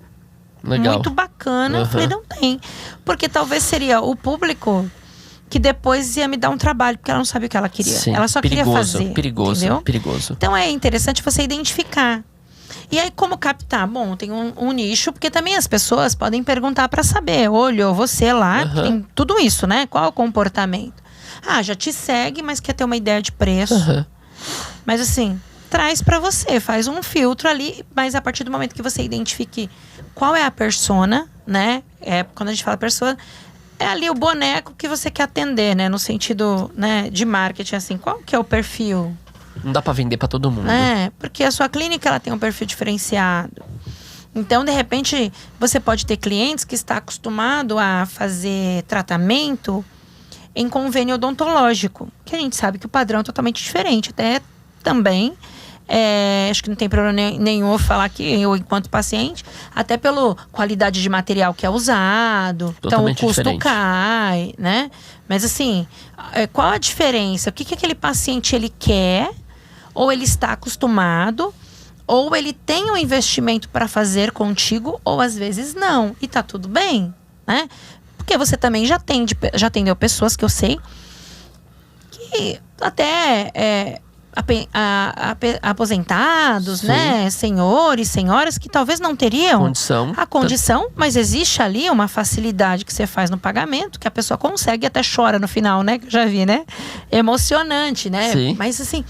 muito bacana. Eu falei, não tem. Porque talvez seria o público que depois ia me dar um trabalho, porque ela não sabia o que ela queria. Sim, ela só queria fazer. Perigoso. Então é interessante você identificar. E aí, como captar? Bom, tem um nicho, porque também as pessoas podem perguntar para saber. Olha, você lá, tem tudo isso, né? Qual é o comportamento? Já te segue, mas quer ter uma ideia de preço. Mas assim, traz para você, faz um filtro ali, mas a partir do momento que você identifique qual é a persona, né? Quando a gente fala persona, é ali o boneco que você quer atender, né? No sentido, né, de marketing, assim, qual que é o perfil? Não dá pra vender pra todo mundo. Porque a sua clínica, ela tem um perfil diferenciado. Então, de repente, você pode ter clientes que está acostumado a fazer tratamento em convênio odontológico. Que a gente sabe que o padrão é totalmente diferente. Até também, acho que não tem problema nenhum eu falar que eu, enquanto paciente, até pela qualidade de material que é usado. Totalmente então, o custo cai, né? Mas assim, qual a diferença? O que aquele paciente ele quer? Ou ele está acostumado, ou ele tem um investimento para fazer contigo, ou às vezes não. E tá tudo bem, né? Porque você também já atendeu pessoas que eu sei que até aposentados, Sim. né? Senhores, senhoras que talvez não teriam a condição, mas existe ali uma facilidade que você faz no pagamento, que a pessoa consegue e até chora no final, né? Que eu já vi, né? Emocionante, né? Sim. Mas assim...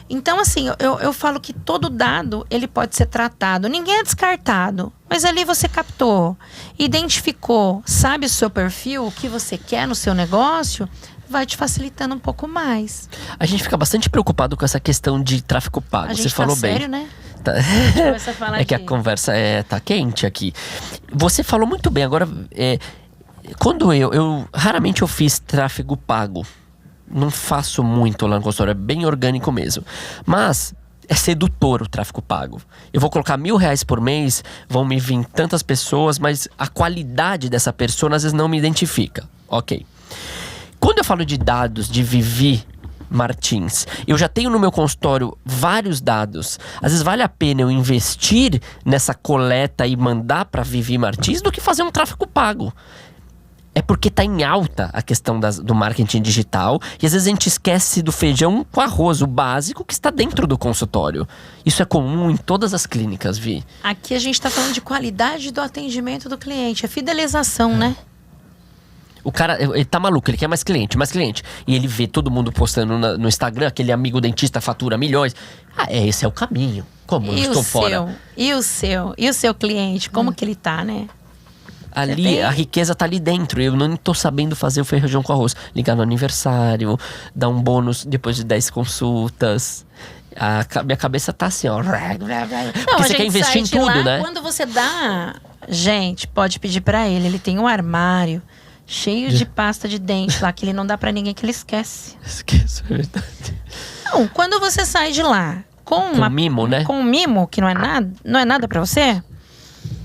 Então, assim, eu falo que todo dado, ele pode ser tratado. Ninguém é descartado. Mas ali você captou, identificou, sabe o seu perfil, o que você quer no seu negócio, vai te facilitando um pouco mais. A gente fica bastante preocupado com essa questão de tráfego pago. A gente Você falou bem. sério, né? Tá. Começa a falar É que a conversa tá quente aqui. Você falou muito bem. Agora, quando raramente eu fiz tráfego pago. Não faço muito lá no consultório, é bem orgânico mesmo. Mas é sedutor o tráfego pago. Eu vou colocar R$1.000 por mês, vão me vir tantas pessoas, mas a qualidade dessa pessoa às vezes não me identifica. Ok. Quando eu falo de dados de Vivi Martins, eu já tenho no meu consultório vários dados. Às vezes vale a pena eu investir nessa coleta e mandar para Vivi Martins do que fazer um tráfego pago. É porque tá em alta a questão do marketing digital. E às vezes a gente esquece do feijão com arroz, o básico que está dentro do consultório. Isso é comum em todas as clínicas, Vi. Aqui a gente tá falando de qualidade do atendimento do cliente. É fidelização, né? O cara, ele tá maluco, ele quer mais cliente, mais cliente. E ele vê todo mundo postando no Instagram, aquele amigo dentista fatura milhões. Esse é o caminho. Como eu estou fora? E o seu cliente, como que ele tá, né? Ali, a riqueza tá ali dentro. Eu não tô sabendo fazer o feijão com arroz. Ligar no aniversário, dar um bônus depois de 10 consultas. Minha cabeça tá assim, ó. Porque você quer investir em tudo, né? Quando você dá... Gente, pode pedir pra ele. Ele tem um armário cheio de pasta de dente lá, que ele não dá pra ninguém, que ele esquece. Esqueço, é verdade. Não, quando você sai de lá com mimo, né? Com um mimo, que não é nada pra você...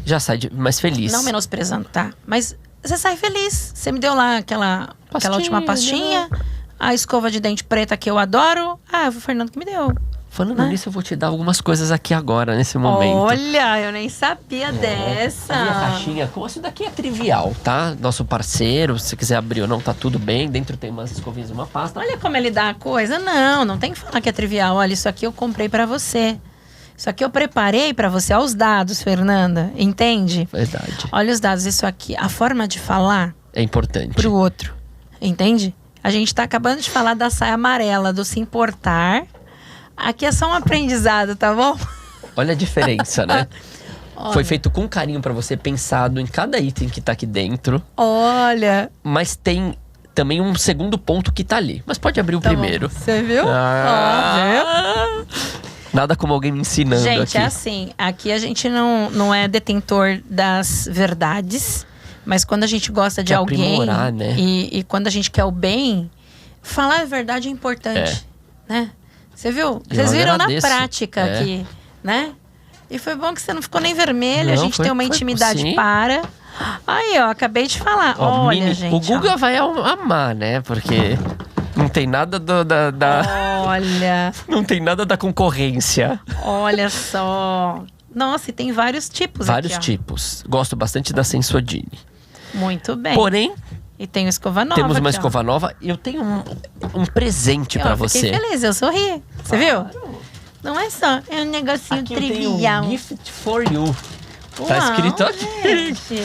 Já sai mais feliz. Não menosprezando, tá? Mas você sai feliz. Você me deu lá aquela última pastinha. Né? A escova de dente preta que eu adoro. Foi o Fernando que me deu. Falando nisso, eu vou te dar algumas coisas aqui agora, nesse momento. Olha, eu nem sabia dessa. A minha caixinha, isso daqui é trivial, tá? Nosso parceiro, se você quiser abrir ou não, tá tudo bem. Dentro tem umas escovinhas e uma pasta. Olha como ele dá a coisa. Não tem que falar que é trivial. Olha, isso aqui eu comprei pra você. Isso aqui eu preparei pra você. Olha os dados, Fernanda. Entende? Verdade. Olha os dados. Isso aqui, a forma de falar... É importante. Pro outro. Entende? A gente tá acabando de falar da saia amarela, do se importar. Aqui é só um aprendizado, tá bom? Olha a diferença, né? Olha. Foi feito com carinho pra você, pensado em cada item que tá aqui dentro. Olha. Mas tem também um segundo ponto que tá ali. Mas pode abrir o primeiro. Você viu? Viu? Nada como alguém me ensinando aqui. Gente, é assim, aqui a gente não é detentor das verdades, mas quando a gente gosta de alguém, né? e quando a gente quer o bem, falar a verdade é importante, né? Você viu? Vocês viram na prática aqui, né? E foi bom que você não ficou nem vermelho, a gente tem uma intimidade para... Aí, ó, acabei de falar. Olha, gente. O Guga vai amar, né? Porque... Não tem nada Olha. Não tem nada da concorrência. Olha só. Nossa, e tem vários tipos Vários aqui, tipos. Gosto bastante da Sensodyne. Muito bem. Porém... E tem uma escova nova. Temos uma aqui, escova nova. E eu tenho um presente pra você. Fiquei feliz, eu sorri. Você viu? Não é só, é um negocinho aqui trivial. Eu tenho um gift for you. Tá escrito aqui. Gente.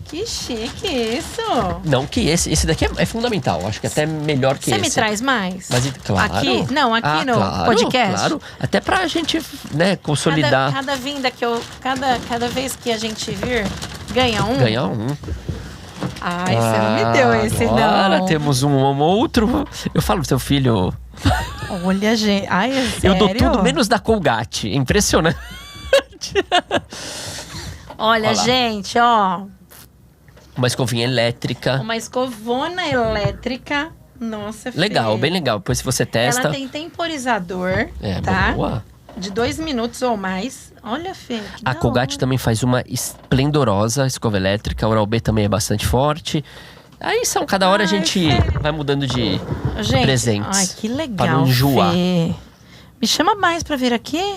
Que chique isso. Não, que esse daqui é fundamental. Acho que até melhor que esse. Você me traz mais? Mas, claro. Aqui? Não, aqui no claro, podcast. Claro, até pra gente, né, consolidar. Cada vinda que cada vez que a gente vir, ganha um? Ganha um. Ai, você não me deu esse, agora não. Temos um outro. Eu falo pro seu filho... Olha, gente. Ai, é sério? Eu dou tudo menos da Colgate. Impressionante. Olha, gente, ó. Uma escovinha elétrica. Uma escovona elétrica. Nossa, legal, bem legal. Depois se você testa... Ela tem temporizador, tá? Boa. De 2 minutos ou mais. Olha, Fê, a Colgate também faz uma esplendorosa escova elétrica. A Oral-B também é bastante forte. Aí cada hora a gente vai mudando de presentes. Ai, que legal, para não enjoar. Fê. Me chama mais pra vir aqui.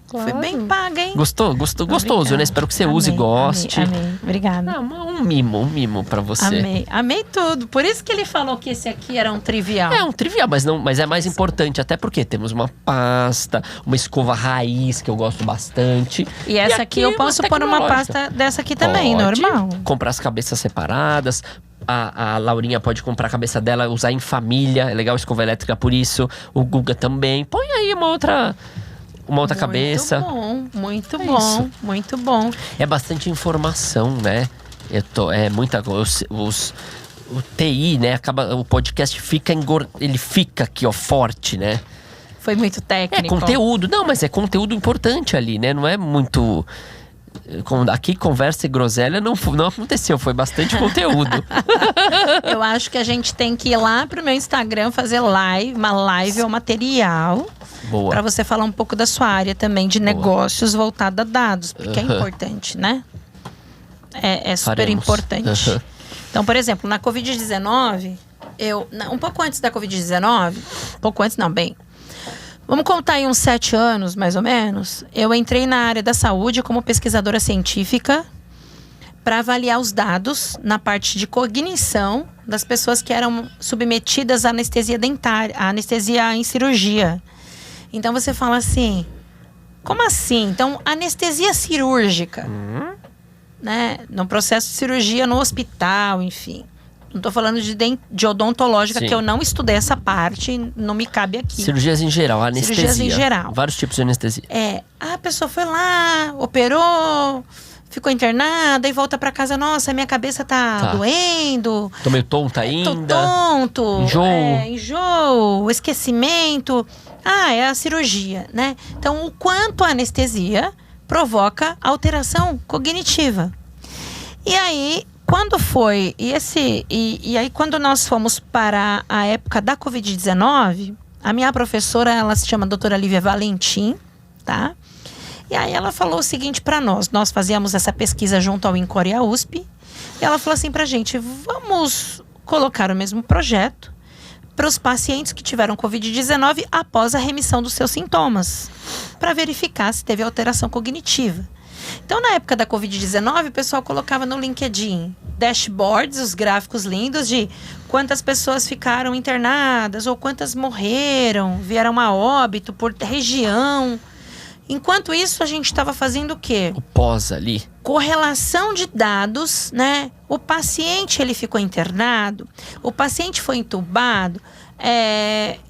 Foi bem paga, hein? Gostoso, Obrigada. né? Espero que você use e goste. Amei. Obrigada. Ah, um mimo pra você. Amei tudo. Por isso que ele falou que esse aqui era um trivial. É um trivial, mas é mais importante. Até porque temos uma pasta, uma escova raiz, que eu gosto bastante. E essa aqui eu posso pôr uma pasta dessa aqui também, normal. Comprar as cabeças separadas. A Laurinha pode comprar a cabeça dela, usar em família. É legal a escova elétrica por isso. O Guga também. Põe aí uma outra cabeça. Muito isso. muito bom. É bastante informação, né? É muita coisa. O TI, né? O podcast ele fica aqui, ó, forte, né? Foi muito técnico. É conteúdo. Não, mas é conteúdo importante ali, né? Não é muito... Aqui, conversa e groselha não aconteceu. Foi bastante conteúdo. Eu acho que a gente tem que ir lá pro meu Instagram fazer uma live ou material. Boa. Pra você falar um pouco da sua área também de negócios voltada a dados. Porque é importante, né? É super importante. Então, por exemplo, na Covid-19, um pouco antes da Covid-19, vamos contar aí uns 7 anos, mais ou menos. Eu entrei na área da saúde como pesquisadora científica para avaliar os dados na parte de cognição das pessoas que eram submetidas à anestesia dentária, à anestesia em cirurgia. Então você fala assim, como assim? Então, anestesia cirúrgica, né? No processo de cirurgia no hospital, enfim. Não tô falando de odontológica, Sim. que eu não estudei essa parte, não me cabe aqui. Cirurgias em geral, anestesia. Cirurgias em geral. Vários tipos de anestesia. A pessoa foi lá, operou, ficou internada e volta pra casa. Nossa, minha cabeça tá doendo. Tô meio tonta ainda. Tô tonto. Enjoo, esquecimento. É a cirurgia, né? Então, o quanto a anestesia provoca alteração cognitiva. E aí... Quando foi, e aí quando nós fomos para a época da Covid-19, a minha professora, ela se chama doutora Lívia Valentim, tá? E aí ela falou o seguinte para nós fazíamos essa pesquisa junto ao INCOR e à USP, e ela falou assim pra gente, vamos colocar o mesmo projeto para os pacientes que tiveram Covid-19 após a remissão dos seus sintomas, para verificar se teve alteração cognitiva. Então, na época da Covid-19, o pessoal colocava no LinkedIn dashboards, os gráficos lindos de quantas pessoas ficaram internadas ou quantas morreram, vieram a óbito por região. Enquanto isso, a gente estava fazendo o quê? O pós ali. Correlação de dados, né? O paciente, ele ficou internado, o paciente foi entubado,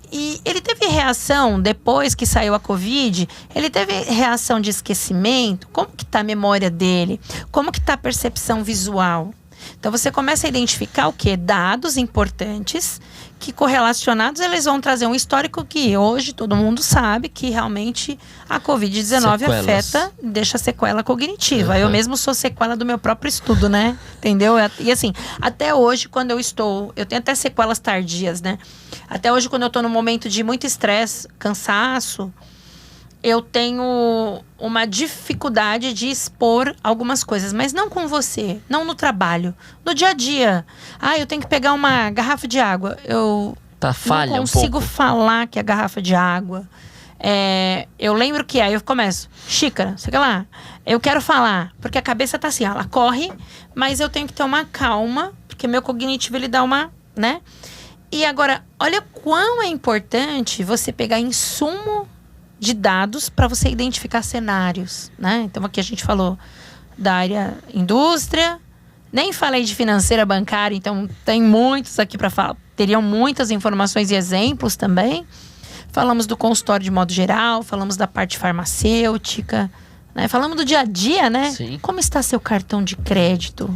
e ele teve reação, depois que saiu a Covid, ele teve reação de esquecimento. Como que tá a memória dele? Como que tá a percepção visual? Então, você começa a identificar o quê? Dados importantes que, correlacionados, eles vão trazer um histórico que hoje todo mundo sabe que realmente a Covid-19 afeta, deixa sequela cognitiva. Eu mesmo sou sequela do meu próprio estudo, né? Entendeu? E assim, até hoje, quando eu tenho até sequelas tardias, né? Até hoje, quando eu tô num momento de muito estresse, cansaço, eu tenho uma dificuldade de expor algumas coisas, mas não com você, não no trabalho, no dia a dia. Eu tenho que pegar uma garrafa de água. Eu não consigo falar que é garrafa de água. Eu lembro que aí eu começo, xícara, sei lá. Eu quero falar, porque a cabeça tá assim, ela corre, mas eu tenho que ter uma calma, porque meu cognitivo ele dá uma, né? E agora, olha quão é importante você pegar insumo de dados para você identificar cenários, né? Então aqui a gente falou da área indústria, nem falei de financeira bancária, então tem muitos aqui para falar, teriam muitas informações e exemplos também. Falamos do consultório de modo geral, falamos da parte farmacêutica, né? Falamos do dia a dia, né? Sim. Como está seu cartão de crédito?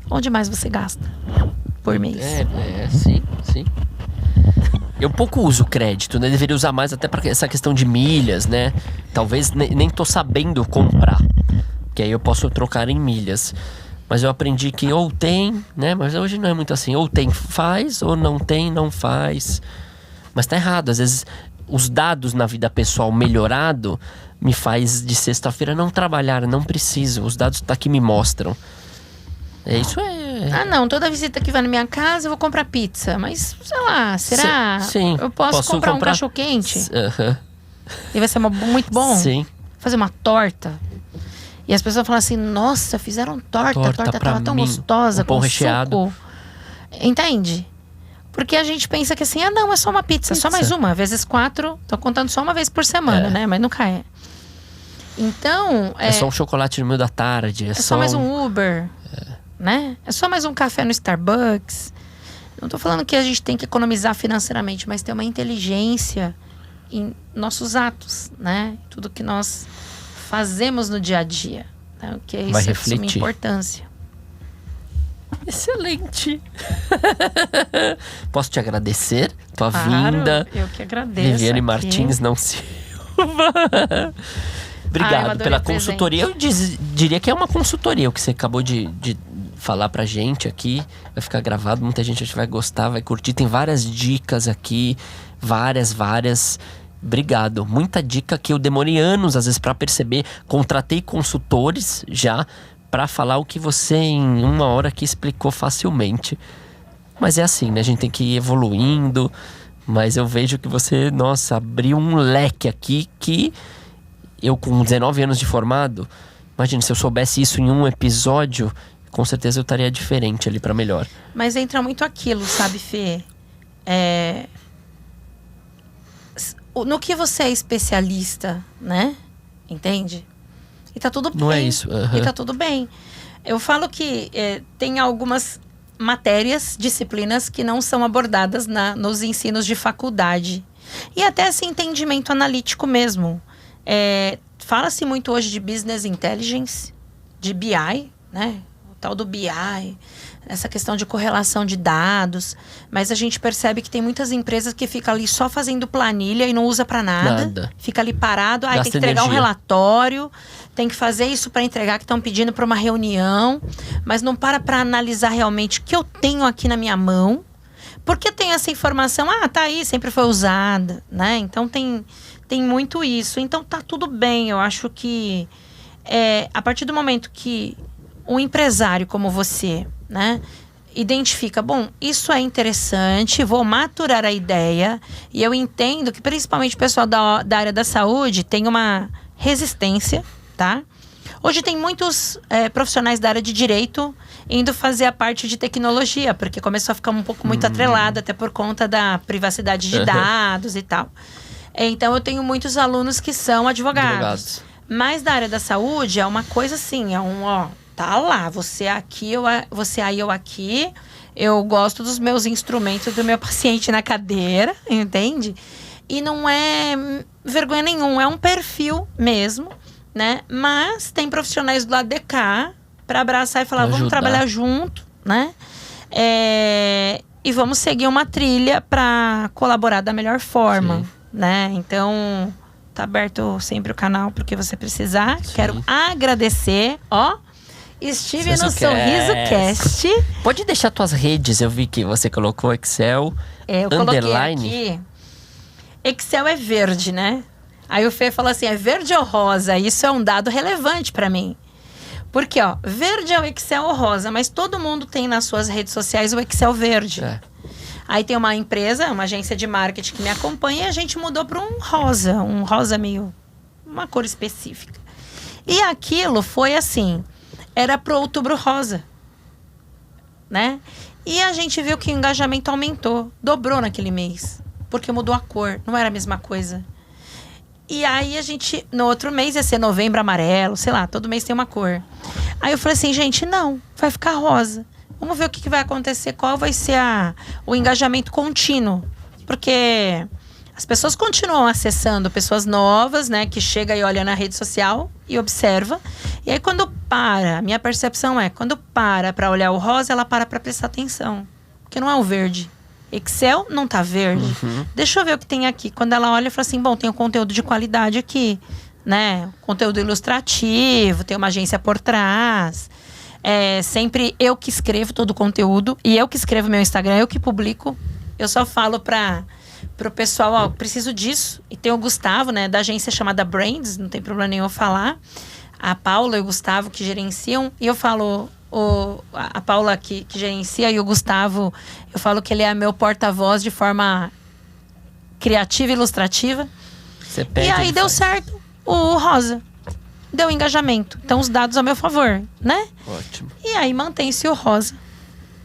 Onde mais você gasta por mês? Sim. Eu pouco uso crédito, né? Deveria usar mais até para essa questão de milhas, né? Talvez nem tô sabendo comprar, que aí eu posso trocar em milhas. Mas eu aprendi que ou tem, né? Mas hoje não é muito assim. Ou tem, faz, ou não tem, não faz. Mas tá errado. Às vezes, os dados na vida pessoal melhorado me faz de sexta-feira não trabalhar, não preciso. Os dados aqui me mostram. Isso é... não, toda visita que vai na minha casa eu vou comprar pizza. Mas, sei lá, será? Sim, eu posso comprar um cachorro-quente? E vai ser muito bom. Sim. Fazer uma torta. E as pessoas falam assim, nossa, fizeram torta. A torta tava tão gostosa, pão com recheado. suco. Entende? Porque a gente pensa que assim, não, é só uma pizza. Só mais uma, vezes 4. Tô contando só uma vez por semana, né? Mas nunca é. Então... É só um chocolate no meio da tarde. É só mais um Uber, né? É só mais um café no Starbucks. Não tô falando que a gente tem que economizar financeiramente, mas ter uma inteligência em nossos atos, né? Tudo que nós fazemos no dia a dia. Né? Que é isso, vai é de refletir. suma importância. Excelente. Posso te agradecer? Tua Claro, vinda. eu que agradeço. Viviane aqui. Martins não Silva. Obrigado pela consultoria. Eu diria que é uma consultoria o que você acabou de falar pra gente aqui. Vai ficar gravado, muita gente vai gostar, vai curtir. Tem várias dicas aqui, várias. Obrigado. Muita dica que eu demorei anos, às vezes, pra perceber. Contratei consultores já pra falar o que você em uma hora aqui explicou facilmente. Mas é assim, né? A gente tem que ir evoluindo. Mas eu vejo que você, nossa, abriu um leque aqui que eu com 19 anos de formado, imagina, se eu soubesse isso em um episódio, com certeza eu estaria diferente ali pra melhor. Mas entra muito aquilo, sabe, Fê? No que você é especialista, né? Entende? E tá tudo bem. Não é isso. E tá tudo bem. Eu falo que tem algumas matérias, disciplinas que não são abordadas nos ensinos de faculdade. E até esse entendimento analítico mesmo. Fala-se muito hoje de Business Intelligence, de BI, né? O tal do BI, essa questão de correlação de dados. Mas a gente percebe que tem muitas empresas que ficam ali só fazendo planilha e não usa para nada. Fica ali parado, tem que entregar um relatório, tem que fazer isso para entregar, que estão pedindo para uma reunião, mas não para analisar realmente o que eu tenho aqui na minha mão. Porque tem essa informação, tá aí, sempre foi usada, né? Então tem muito isso. Então tá tudo bem. Eu acho que a partir do momento que um empresário como você, né, identifica, bom, isso é interessante, vou maturar a ideia. E eu entendo que principalmente o pessoal da área da saúde tem uma resistência, tá? Hoje tem muitos profissionais da área de direito indo fazer a parte de tecnologia, porque começou a ficar um pouco muito atrelado, até por conta da privacidade de dados e tal. Então, eu tenho muitos alunos que são advogados. Mas da área da saúde é uma coisa assim, tá lá, você aqui, você aí, eu aqui. Eu gosto dos meus instrumentos, do meu paciente na cadeira, entende? E não é vergonha nenhuma, é um perfil mesmo, né? Mas tem profissionais do lado de cá para abraçar e falar, vamos trabalhar junto, né? E vamos seguir uma trilha para colaborar da melhor forma. Sim. Né? Então, tá aberto sempre o canal porque você precisar. Sim. Quero agradecer, estive no Sorriso Cast. Pode deixar tuas redes, eu vi que você colocou Excel, eu underline. Coloquei aqui. Excel é verde, né? Aí o Fê falou assim, é verde ou rosa? Isso é um dado relevante para mim. Porque, verde é o Excel ou rosa, mas todo mundo tem nas suas redes sociais o Excel verde. Aí tem uma empresa, uma agência de marketing que me acompanha e a gente mudou para um rosa meio, uma cor específica. E aquilo foi assim, era pro Outubro Rosa, né? E a gente viu que o engajamento aumentou, dobrou naquele mês, porque mudou a cor, não era a mesma coisa. E aí a gente, no outro mês ia ser novembro amarelo, sei lá, todo mês tem uma cor. Aí eu falei assim, gente, não, vai ficar rosa. Vamos ver o que vai acontecer, qual vai ser o engajamento contínuo. Porque as pessoas continuam acessando, pessoas novas, né? Que chega e olha na rede social e observa. E aí quando para, minha percepção quando para olhar o rosa, ela para prestar atenção. Porque não é o verde. Excel não tá verde. Deixa eu ver o que tem aqui. Quando ela olha, fala assim, bom, tem um conteúdo de qualidade aqui, né? Conteúdo ilustrativo, tem uma agência por trás. Sempre eu que escrevo todo o conteúdo e eu que escrevo meu Instagram, eu que publico. Eu só falo pro pessoal, preciso disso. E tem o Gustavo, né, da agência chamada Brands, não tem problema nenhum eu falar. A Paula e o Gustavo que gerenciam. E eu falo, a Paula que gerencia e o Gustavo, eu falo que ele é meu porta-voz de forma criativa e ilustrativa. Você pede, E aí ele deu faz. certo o rosa. Deu engajamento. Então os dados ao meu favor, né? Ótimo. E aí mantém-se o rosa.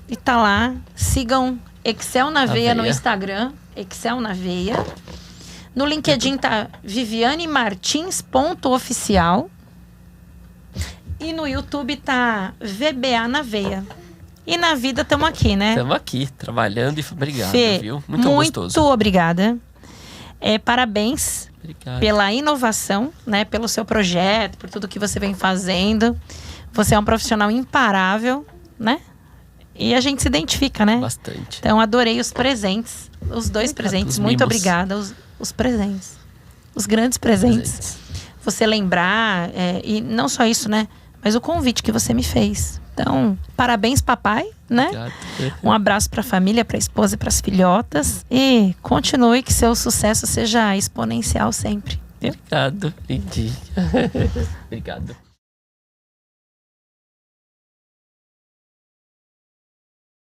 E tá lá. Sigam Excel na Veia no Instagram. Excel na Veia. No LinkedIn tá vivianemartins.oficial. E no YouTube tá VBA na Veia. E na vida estamos aqui, né? Estamos aqui, trabalhando e obrigado, Fê, viu? Muito gostoso. Muito obrigada. Parabéns Obrigado. pela inovação, né? Pelo seu projeto, por tudo que você vem fazendo. Você é um profissional imparável, né? E a gente se identifica, né? Bastante. Então, adorei os presentes. Os dois presentes. Os Muito mimos. obrigada. Os presentes. Os grandes presentes. Você lembrar. E não só isso, né? Mas o convite que você me fez. Então, parabéns, papai, né? Obrigado. Um abraço para a família, para a esposa e para as filhotas. E continue que seu sucesso seja exponencial sempre. Viu? Obrigado. Entendi. Obrigado.